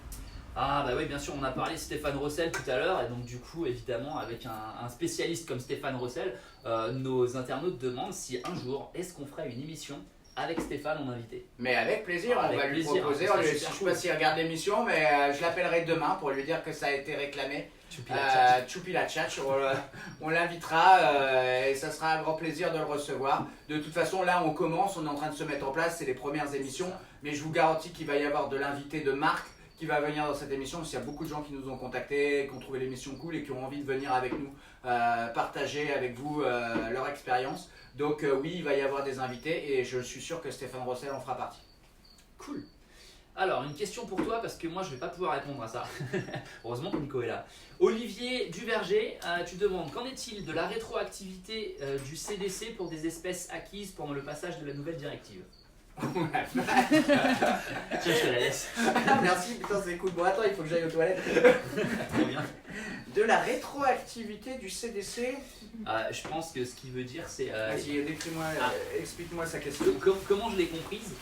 Ah bah oui, bien sûr, on a parlé de Stéphane Rossel tout à l'heure et donc du coup, évidemment, avec un spécialiste comme Stéphane Rossel, nos internautes demandent si un jour, est-ce qu'on ferait une émission avec Stéphane en invité. Mais avec plaisir, on va lui proposer. Je ne sais pas s'il regarde l'émission, mais je l'appellerai demain pour lui dire que ça a été réclamé. Choupi la tchatch, on l'invitera et ça sera un grand plaisir de le recevoir. De toute façon, là on commence, on est en train de se mettre en place, c'est les premières émissions, mais je vous garantis qu'il va y avoir de l'invité de marque qui va venir dans cette émission, parce qu'il y a beaucoup de gens qui nous ont contactés, qui ont trouvé l'émission cool et qui ont envie de venir avec nous partager avec vous leur expérience. Donc oui, il va y avoir des invités et je suis sûr que Stéphane Rossel en fera partie. Cool. Alors, une question pour toi, parce que moi je vais pas pouvoir répondre à ça. Heureusement que Nico est là. Olivier Duverger, tu demandes qu'en est-il de la rétroactivité du CDC pour des espèces acquises pendant le passage de la nouvelle directive? Tiens, je te la laisse. Merci, putain, c'est cool. Bon, attends, il faut que j'aille aux toilettes. Très bien. De la rétroactivité du CDC. Je pense que ce qu'il veut dire, c'est. Vas-y, explique-moi sa question. Comment je l'ai comprise,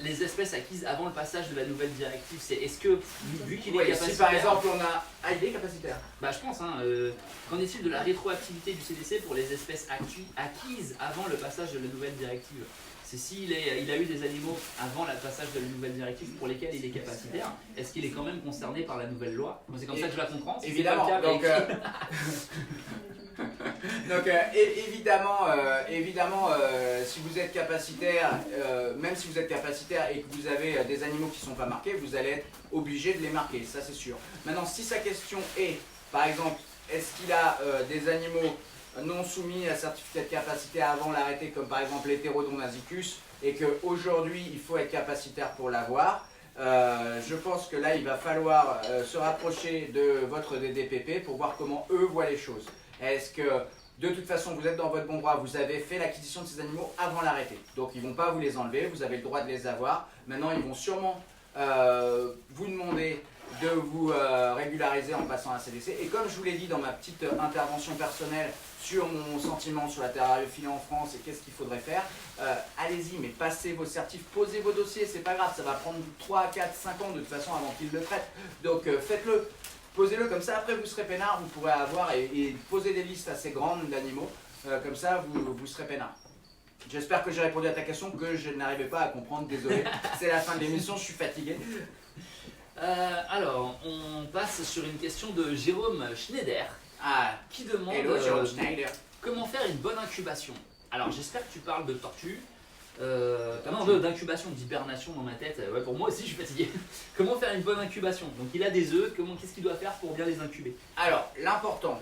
les espèces acquises avant le passage de la nouvelle directive, c'est est-ce que, vu qu'il est capacitaire. Si par exemple on a. Ah, il est capacitaire. Bah, je pense, hein. Qu'en est-il de la rétroactivité du CDC pour les espèces acquises avant le passage de la nouvelle directive? C'est s'il a eu des animaux avant le passage de la nouvelle directive pour lesquels il est capacitaire, est-ce qu'il est quand même concerné par la nouvelle loi? C'est comme ça que je la comprends. Si évidemment. Donc évidemment, si vous êtes capacitaire, même si vous êtes capacitaire et que vous avez des animaux qui ne sont pas marqués, vous allez être obligé de les marquer, ça c'est sûr. Maintenant, si sa question est, par exemple, est-ce qu'il a des animaux non soumis à certificat de capacité avant l'arrêté, comme par exemple l'hétérodon nasicus, et qu'aujourd'hui il faut être capacitaire pour l'avoir, je pense que là il va falloir se rapprocher de votre DDPP pour voir comment eux voient les choses. Est-ce que De toute façon, vous êtes dans votre bon droit, vous avez fait l'acquisition de ces animaux avant l'arrêté. Donc ils ne vont pas vous les enlever, vous avez le droit de les avoir. Maintenant, ils vont sûrement vous demander de vous régulariser en passant à CDC. Et comme je vous l'ai dit dans ma petite intervention personnelle sur mon sentiment sur la terrariophilie en France et qu'est-ce qu'il faudrait faire, allez-y, mais passez vos certifs, posez vos dossiers, c'est pas grave, ça va prendre 3, 4, 5 ans de toute façon avant qu'ils le traitent. Donc faites-le, posez-le comme ça, après vous serez peinard, vous pourrez avoir et poser des listes assez grandes d'animaux, comme ça vous serez peinard. J'espère que j'ai répondu à ta question que je n'arrivais pas à comprendre, désolé, c'est la fin de l'émission, je suis fatigué. Alors, on passe sur une question de Jérôme Schneider qui demande Hello, Jérôme Schneider. comment faire une bonne incubation. Alors, j'espère que tu parles de tortue. Non, d'incubation, d'hibernation dans ma tête. Ouais, pour moi aussi, je suis fatigué. Comment faire une bonne incubation? Donc, il a des œufs. Qu'est-ce qu'il doit faire pour bien les incuber? Alors, l'important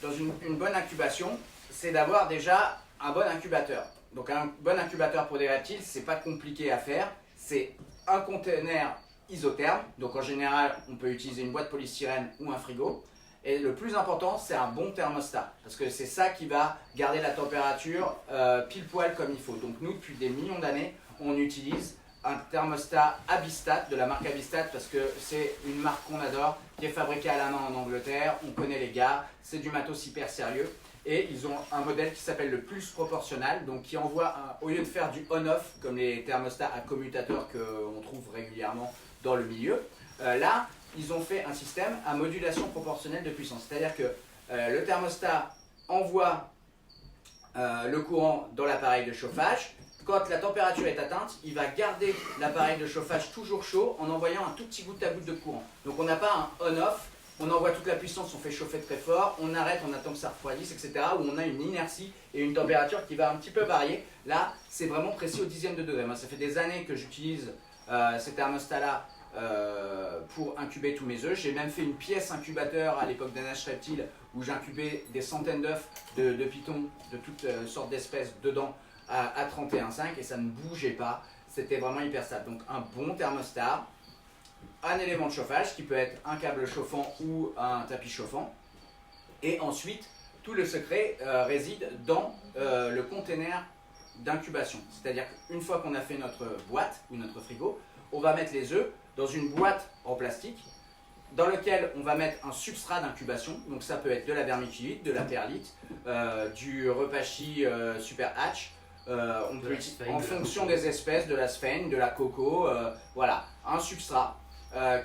dans une bonne incubation, c'est d'avoir déjà un bon incubateur. Donc, un bon incubateur pour des reptiles, c'est pas compliqué à faire. C'est un conteneur isotherme. Donc, en général, on peut utiliser une boîte polystyrène ou un frigo. Et le plus important, c'est un bon thermostat. Parce que c'est ça qui va garder la température pile poil comme il faut. Donc nous, depuis des millions d'années, on utilise un thermostat Abistat, de la marque Abistat, parce que c'est une marque qu'on adore, qui est fabriquée à la main en Angleterre. On connaît les gars, c'est du matos hyper sérieux. Et ils ont un modèle qui s'appelle le pulse proportionnel, donc qui envoie, au lieu de faire du on-off, comme les thermostats à commutateur qu'on trouve régulièrement dans le milieu, là, ils ont fait un système à modulation proportionnelle de puissance. C'est-à-dire que le thermostat envoie le courant dans l'appareil de chauffage. Quand la température est atteinte, il va garder l'appareil de chauffage toujours chaud en envoyant un tout petit goutte à goutte de courant. Donc on n'a pas un on-off, on envoie toute la puissance, on fait chauffer très fort, on arrête, on attend que ça refroidisse, etc. Où on a une inertie et une température qui va un petit peu varier. Là, c'est vraiment précis au dixième de degré. Moi, ça fait des années que j'utilise ces thermostats-là pour incuber tous mes œufs. J'ai même fait une pièce incubateur à l'époque d'NH Reptile où j'incubais des centaines d'œufs de pitons de toutes sortes d'espèces dedans à 31,5 et ça ne bougeait pas. C'était vraiment hyper stable. Donc un bon thermostat, un élément de chauffage qui peut être un câble chauffant ou un tapis chauffant. Et ensuite, tout le secret réside dans le container d'incubation. C'est-à-dire qu'une fois qu'on a fait notre boîte ou notre frigo, on va mettre les œufs dans une boîte en plastique dans lequel on va mettre un substrat d'incubation. Donc ça peut être de la vermiculite, de la perlite, du repachi super hatch. On peut en fonction des espèces, de la sphène, de la coco, voilà, un substrat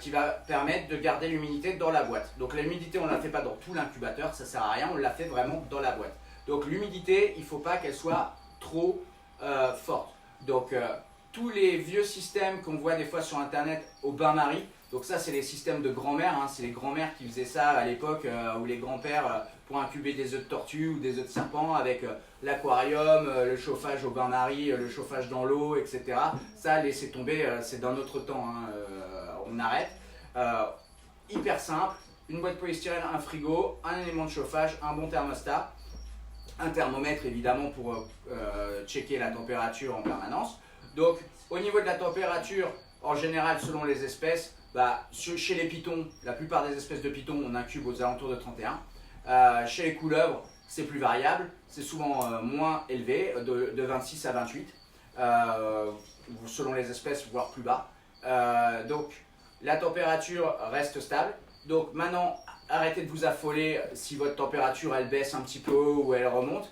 qui va permettre de garder l'humidité dans la boîte. Donc l'humidité, on ne la fait pas dans tout l'incubateur, ça ne sert à rien, on la fait vraiment dans la boîte. Donc l'humidité, il ne faut pas qu'elle soit trop forte. Donc tous les vieux systèmes qu'on voit des fois sur internet au bain-marie, donc ça c'est les systèmes de grand-mère, hein, c'est les grand-mères qui faisaient ça à l'époque, ou les grands-pères pour incuber des œufs de tortue ou des œufs de serpent avec l'aquarium, le chauffage au bain-marie, le chauffage dans l'eau, etc. Ça, laissez tomber, c'est d'un autre temps, hein, on arrête. Hyper simple, une boîte polystyrène, un frigo, un élément de chauffage, un bon thermostat, un thermomètre évidemment pour checker la température en permanence. Donc au niveau de la température, en général selon les espèces, chez les pitons, la plupart des espèces de pitons, on incube aux alentours de 31. Chez les couleuvres, c'est plus variable, c'est souvent moins élevé, de 26 à 28, selon les espèces, voire plus bas. Donc la température reste stable. Donc maintenant, arrêtez de vous affoler si votre température elle baisse un petit peu ou elle remonte.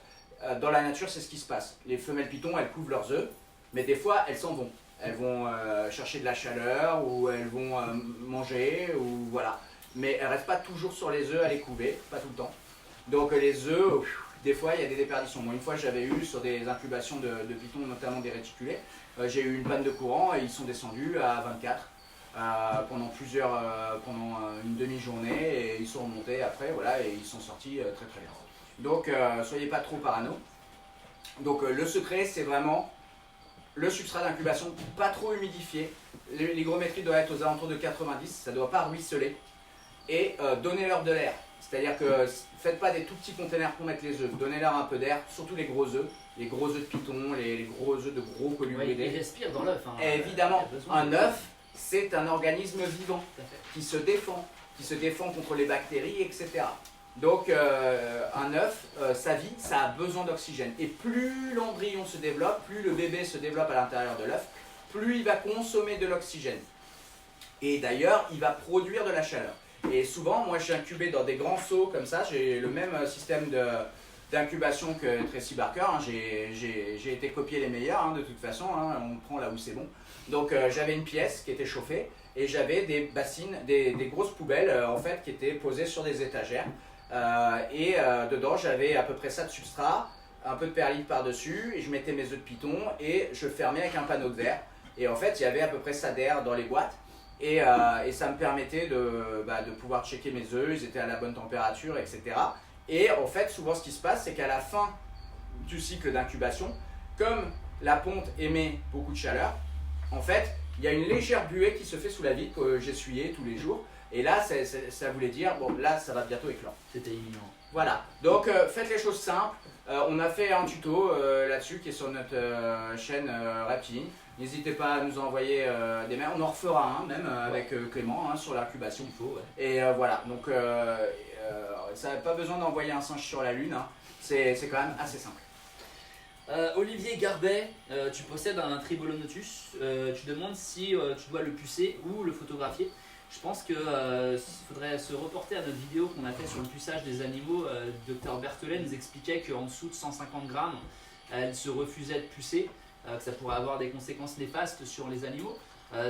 Dans la nature, c'est ce qui se passe. Les femelles pitons, elles couvrent leurs œufs, mais des fois, elles s'en vont. Elles vont chercher de la chaleur ou elles vont manger, ou voilà. Mais elles ne restent pas toujours sur les œufs à les couver, pas tout le temps. Donc les œufs, des fois, il y a des déperditions. Moi, une fois, j'avais eu sur des incubations de pitons, notamment des réticulés, j'ai eu une panne de courant et ils sont descendus à 24 pendant une demi-journée et ils sont remontés après, voilà, et ils sont sortis très très bien. Donc, soyez pas trop parano. Donc, le secret, c'est vraiment le substrat d'incubation, pas trop humidifié. L'hygrométrie doit être aux alentours de 90, ça ne doit pas ruisseler. Et donnez-leur de l'air. C'est-à-dire que faites pas des tout petits containers pour mettre les œufs, donnez-leur un peu d'air, surtout les gros œufs de python, les gros œufs de gros colubridés. Ils respirent dans l'œuf. Hein, évidemment, un œuf, c'est un organisme vivant qui se défend contre les bactéries, etc. Donc un œuf, sa vie, ça a besoin d'oxygène. Et plus l'embryon se développe, plus le bébé se développe à l'intérieur de l'œuf, plus il va consommer de l'oxygène. Et d'ailleurs, il va produire de la chaleur. Et souvent, moi je suis incubé dans des grands seaux comme ça, j'ai le même système d'incubation que Tracy Barker, hein. J'ai été copier les meilleurs hein, de toute façon, hein. On prend là où c'est bon. Donc j'avais une pièce qui était chauffée et j'avais des bassines, des grosses poubelles en fait qui étaient posées sur des étagères. Dedans j'avais à peu près ça de substrat, un peu de perlite par-dessus, et je mettais mes œufs de python et je fermais avec un panneau de verre. Et en fait il y avait à peu près ça d'air dans les boîtes. Et ça me permettait de pouvoir checker mes œufs, ils étaient à la bonne température, etc. Et en fait, souvent ce qui se passe, c'est qu'à la fin du cycle d'incubation, comme la ponte émet beaucoup de chaleur, en fait, il y a une légère buée qui se fait sous la vitre que j'essuyais tous les jours. Et là, ça voulait dire, bon, là, ça va bientôt éclore. C'était imminent. Voilà, donc faites les choses simples. On a fait un tuto là-dessus qui est sur notre chaîne Reptiline. N'hésitez pas à nous envoyer des mails. On en refera un même avec Clément hein, sur l'incubation. Il faut, ouais. Et voilà, donc ça n'a pas besoin d'envoyer un singe sur la lune. Hein. C'est quand même assez simple. Olivier Garbet, tu possèdes un Tribolonotus. Tu demandes si tu dois le pucer ou le photographier. Je pense qu'il faudrait se reporter à notre vidéo qu'on a fait sur le puçage des animaux. Dr Berthelet nous expliquait qu'en dessous de 150 grammes, elle se refusait de pucer, que ça pourrait avoir des conséquences néfastes sur les animaux.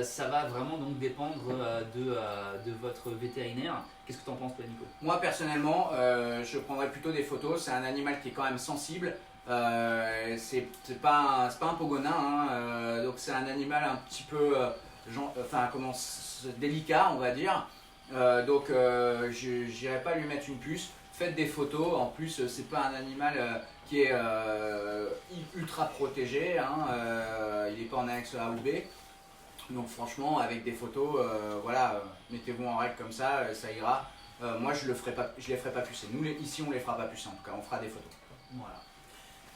Ça va vraiment donc dépendre de votre vétérinaire. Qu'est-ce que tu en penses toi Nico? Moi personnellement, je prendrais plutôt des photos. C'est un animal qui est quand même sensible. C'est pas un pogonin, hein, donc c'est un animal un petit peu délicat on va dire. Donc je n'irai pas lui mettre une puce. Faites des photos, en plus c'est pas un animal qui est ultra protégé, hein, il n'est pas en annexe A ou B. Donc franchement avec des photos, voilà, mettez-vous en règle comme ça, ça ira. Moi je les ferai pas pucer. Nous ici on les fera pas pucer en tout cas, on fera des photos. Voilà.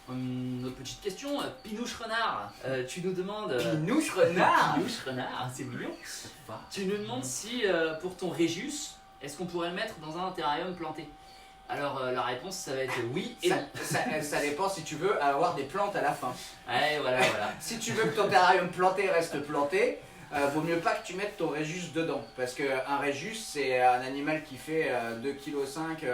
Une autre petite question, Pinouche Renard, tu nous demandes... Pinouche Renard Pinouche Renard, c'est mignon. Tu nous demandes si pour ton Régius, est-ce qu'on pourrait le mettre dans un terrarium planté? Alors la réponse ça va être oui et non. Ça dépend si tu veux avoir des plantes à la fin. Ouais, voilà. Si tu veux que ton terrarium planté reste planté, vaut mieux pas que tu mettes ton Régius dedans. Parce qu'un Régius c'est un animal qui fait 2,5 kg,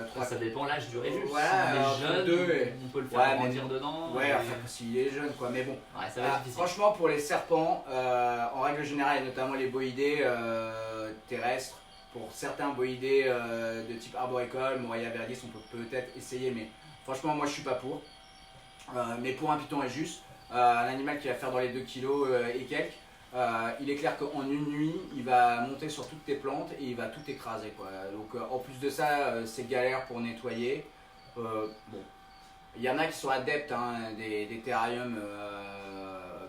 3 Ça dépend l'âge du Régius. Voilà, si on est jeune, on peut le faire ouais, grandir dedans. Ouais, enfin s'il est jeune quoi, mais bon. Ouais, ça va être difficile. Franchement pour les serpents, en règle générale et notamment les boïdés terrestres, pour certains boïdés de type arboricole, Moria verdis, on peut peut-être essayer, mais franchement moi je suis pas pour. Mais pour un python Régius, un animal qui va faire dans les 2 kg et quelques, il est clair qu'en une nuit, il va monter sur toutes tes plantes et il va tout écraser, quoi. Donc en plus de ça, c'est galère pour nettoyer. Bon, il y en a qui sont adeptes hein, des terrariums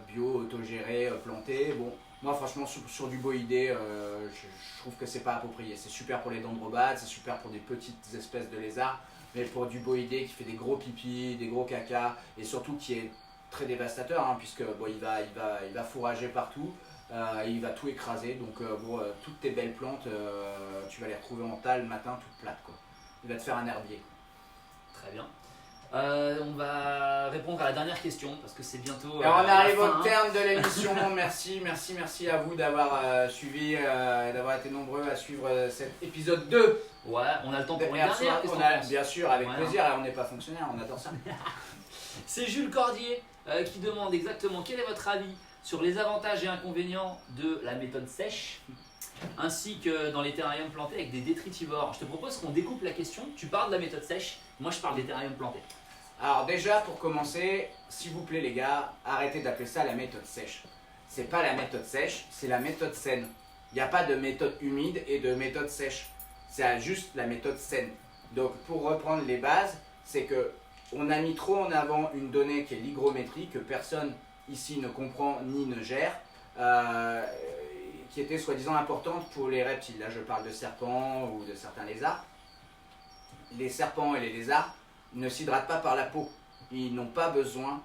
bio, autogérés, plantés. Bon, moi franchement sur du boïdé, je trouve que c'est pas approprié. C'est super pour les dendrobades, c'est super pour des petites espèces de lézards, mais pour du boïdé qui fait des gros pipis, des gros caca et surtout qui est très dévastateur hein, puisque bon, il va fourrager partout, il va tout écraser. Donc toutes tes belles plantes, tu vas les retrouver en tas le matin toutes plates quoi. Il va te faire un herbier. Très bien. On va répondre à la dernière question parce que c'est bientôt. Et on arrive la fin, au terme de l'émission. Merci à vous d'avoir suivi, d'avoir été nombreux à suivre cet épisode 2. Ouais, on a le temps pour une Hier dernière. soir, qu'est-ce que on t'en a, penses? bien sûr, avec Ouais, plaisir, on n'est pas fonctionnaire, on adore ça. C'est Jules Cordier qui demande exactement quel est votre avis sur les avantages et inconvénients de la méthode sèche ainsi que dans les terrariums plantés avec des détritivores. Je te propose qu'on découpe la question. Tu parles de la méthode sèche, moi je parle des terrariums plantés. Alors déjà, pour commencer, s'il vous plaît les gars, arrêtez d'appeler ça la méthode sèche. C'est pas la méthode sèche, c'est la méthode saine. Il n'y a pas de méthode humide et de méthode sèche. C'est juste la méthode saine. Donc pour reprendre les bases, c'est que on a mis trop en avant une donnée qui est l'hygrométrie, que personne ici ne comprend ni ne gère, qui était soi-disant importante pour les reptiles. Là je parle de serpents ou de certains lézards. Les serpents et les lézards ne s'hydratent pas par la peau. Ils n'ont pas besoin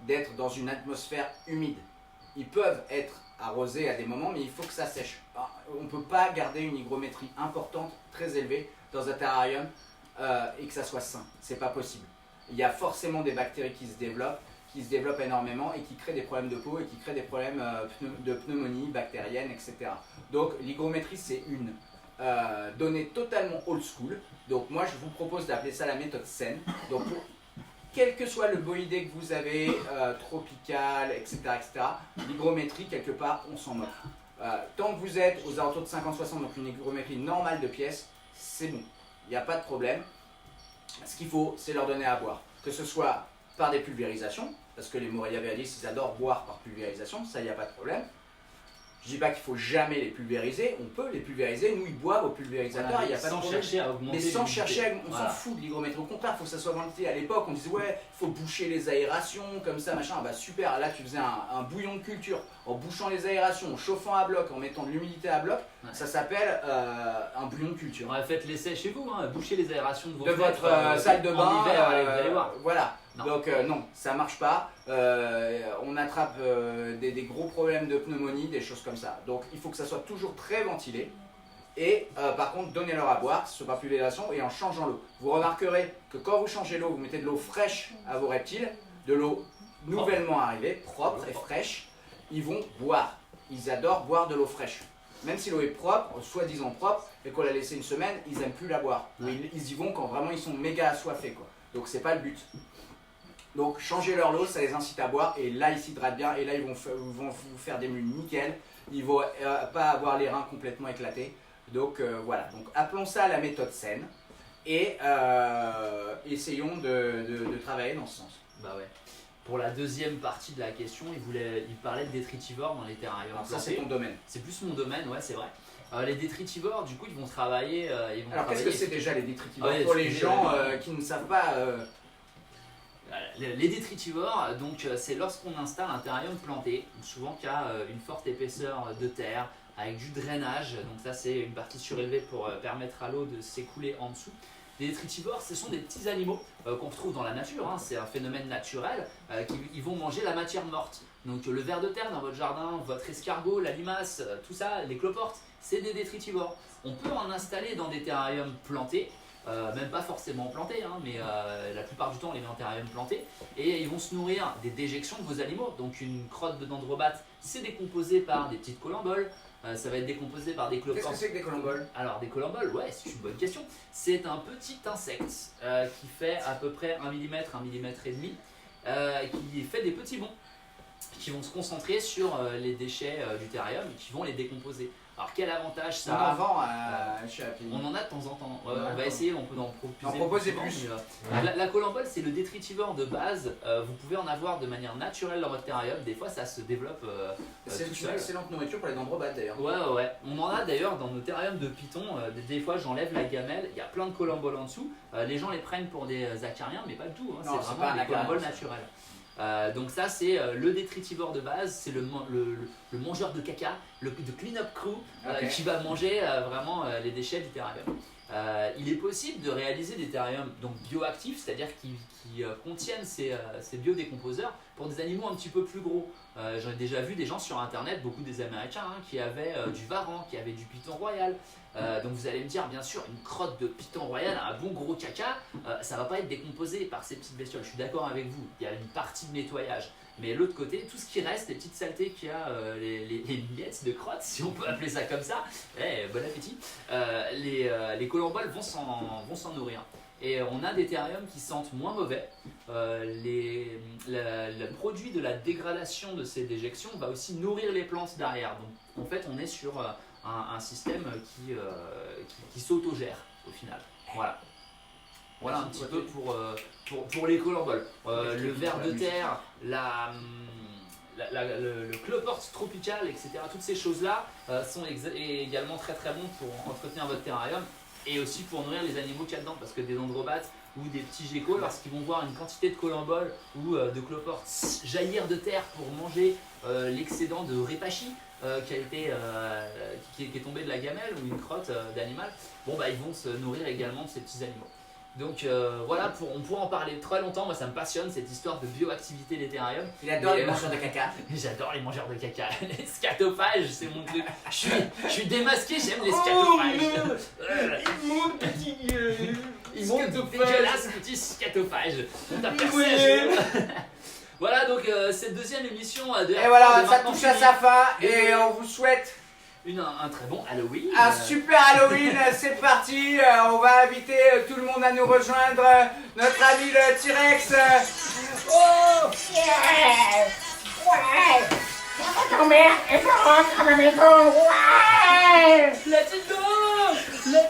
d'être dans une atmosphère humide. Ils peuvent être arrosés à des moments, mais il faut que ça sèche. Alors, on ne peut pas garder une hygrométrie importante, très élevée, dans un terrarium et que ça soit sain. C'est pas possible. Il y a forcément des bactéries qui se développent énormément et qui créent des problèmes de peau et qui créent des problèmes de pneumonie bactérienne, etc. Donc l'hygrométrie, c'est une donnée totalement old school. Donc moi, je vous propose d'appeler ça la méthode saine. Donc quel que soit le boïdé que vous avez, tropical, etc., l'hygrométrie, quelque part, on s'en moque. Tant que vous êtes aux alentours de 50-60, donc une hygrométrie normale de pièces, c'est bon, il n'y a pas de problème. Ce qu'il faut, c'est leur donner à boire, que ce soit par des pulvérisations, parce que les Morelia Vialis, ils adorent boire par pulvérisation, ça, il n'y a pas de problème. Je dis pas qu'il faut jamais les pulvériser, on peut les pulvériser, nous ils boivent au pulvérisateur, il n'y a pas de problème. Chercher à augmenter Mais sans l'humidité. chercher, on Voilà. s'en fout de l'hygrométrie, au contraire, il faut que ça soit ventilé. À l'époque, on disait ouais, il faut boucher les aérations, comme ça, machin, ah bah super, là tu faisais un bouillon de culture, en bouchant les aérations, en chauffant à bloc, en mettant de l'humidité à bloc, Ouais. ça s'appelle un bouillon de culture. Ouais, faites l'essai chez vous, hein. Bouchez les aérations de vos De fenêtres, votre salle de en bain, hiver, allez, vous allez voir. voilà. Non. Donc non, ça marche pas. On attrape des gros problèmes de pneumonie, des choses comme ça. Donc il faut que ça soit toujours très ventilé. Et par contre, donnez-leur à boire, ce n'est pas pulvérisation, et en changeant l'eau. Vous remarquerez que quand vous changez l'eau, vous mettez de l'eau fraîche à vos reptiles, de l'eau nouvellement arrivée, propre et fraîche, ils vont boire. Ils adorent boire de l'eau fraîche. Même si l'eau est propre, soi-disant propre, et qu'on l'a laissée une semaine, ils n'aiment plus la boire. Ou ils y vont quand vraiment ils sont méga assoiffés, quoi. Donc c'est pas le but. Donc changez leur l'eau, ça les incite à boire, et là ils s'hydratent bien, et là ils vont vous faire des mules nickel. Ils vont pas avoir les reins complètement éclatés. Donc voilà, donc appelons ça la méthode saine, et essayons de travailler dans ce sens. Bah ouais. Pour la deuxième partie de la question, il parlait de détritivores dans les terrariums. Alors ça c'est ton domaine. C'est plus mon domaine, ouais, c'est vrai. Les détritivores, du coup, ils vont travailler. Alors qu'est-ce que c'est déjà les détritivores Ouais, pour les gens excusez-moi. qui ne savent pas Les détritivores, donc c'est lorsqu'on installe un terrarium planté, souvent qui a une forte épaisseur de terre, avec du drainage, donc ça c'est une partie surélevée pour permettre à l'eau de s'écouler en dessous. Les détritivores, ce sont des petits animaux qu'on retrouve dans la nature, hein, c'est un phénomène naturel, ils vont manger la matière morte. Donc le ver de terre dans votre jardin, votre escargot, la limace, tout ça, les cloportes, c'est des détritivores. On peut en installer dans des terrariums plantés, même pas forcément plantés, hein, mais la plupart du temps on les met en terrarium planté, et ils vont se nourrir des déjections de vos animaux. Donc une crotte de dendrobate, c'est décomposé par des petites colamboles, ça va être décomposé par des Qu'est-ce que cloportes. c'est que des colamboles? Alors des colamboles, ouais, c'est une bonne question. C'est un petit insecte qui fait à peu près 1 mm, 1 mm et demi, qui fait des petits bonds qui vont se concentrer sur les déchets du terrarium et qui vont les décomposer. Alors quel avantage ça a? Avant chez Happy. On en a de temps en temps. On va D'accord. essayer, on peut en proposer. proposer souvent, plus. mais, la colambole, c'est le détritivore de base. Vous pouvez en avoir de manière naturelle dans votre terrarium. Des fois, ça se développe C'est tout une seul. excellente nourriture pour les dendrobates d'ailleurs. Ouais. On en a d'ailleurs dans nos terrariums de python. Des fois, j'enlève la gamelle. Il y a plein de colamboles en dessous. Les gens les prennent pour des acariens, mais pas du tout. Hein. Non, C'est c'est vraiment pas un des acarien, colamboles ça. naturelles. Donc ça c'est le détritivore de base, c'est le mangeur de caca, de clean-up crew Ok. qui va manger vraiment les déchets du terrarium. Il est possible de réaliser des terrariums donc bioactifs, c'est-à-dire qui contiennent ces biodécomposeurs pour des animaux un petit peu plus gros. J'en ai déjà vu des gens sur internet, beaucoup des Américains, hein, qui avaient du varan, qui avaient du python royal. Donc vous allez me dire, bien sûr, une crotte de python royal, un bon gros caca, ça va pas être décomposé par ces petites bestioles. Je suis d'accord avec vous, il y a une partie de nettoyage. Mais l'autre côté, tout ce qui reste, les petites saletés qu'il y a, les miettes de crotte, si on peut appeler ça comme ça, bon appétit, les colamboles vont s'en nourrir. Et on a des terrariums qui sentent moins mauvais. Le produit de la dégradation de ces déjections va aussi nourrir les plantes derrière. Donc en fait, on est sur un système qui s'autogère au final. Voilà un petit peu pour les colamboles. Le ver de terre, le cloporte tropical, etc. Toutes ces choses-là sont également très très bons pour entretenir votre terrarium et aussi pour nourrir les animaux qu'il y a dedans. Parce que des dendrobates ou des petits geckos, lorsqu'ils vont voir une quantité de colamboles ou de cloporte jaillir de terre pour manger l'excédent de répachi qui est tombé de la gamelle ou une crotte d'animal, ils vont se nourrir également de ces petits animaux. Donc voilà, on pourrait en parler très longtemps. Moi ça me passionne cette histoire de bioactivité des terrariums. Il adore Mais, les mangeurs de caca. J'adore les mangeurs de caca. Les scatophages, c'est mon truc. Je suis démasqué, j'aime les scatophages. Mon petit gueule. Ils monde scatophage. dégueulasse, petit scatophage. On t'a percé Oui. à géo. Voilà donc cette deuxième émission de Et voilà, de ça maintenant touche à finie. sa fin et Désolé. on vous souhaite Un très bon Halloween. un super Halloween. C'est parti, on va inviter tout le monde à nous rejoindre. Notre ami le T-Rex. Oh Ta mère, et je rentre à ma maison, ouais! Let it go! Let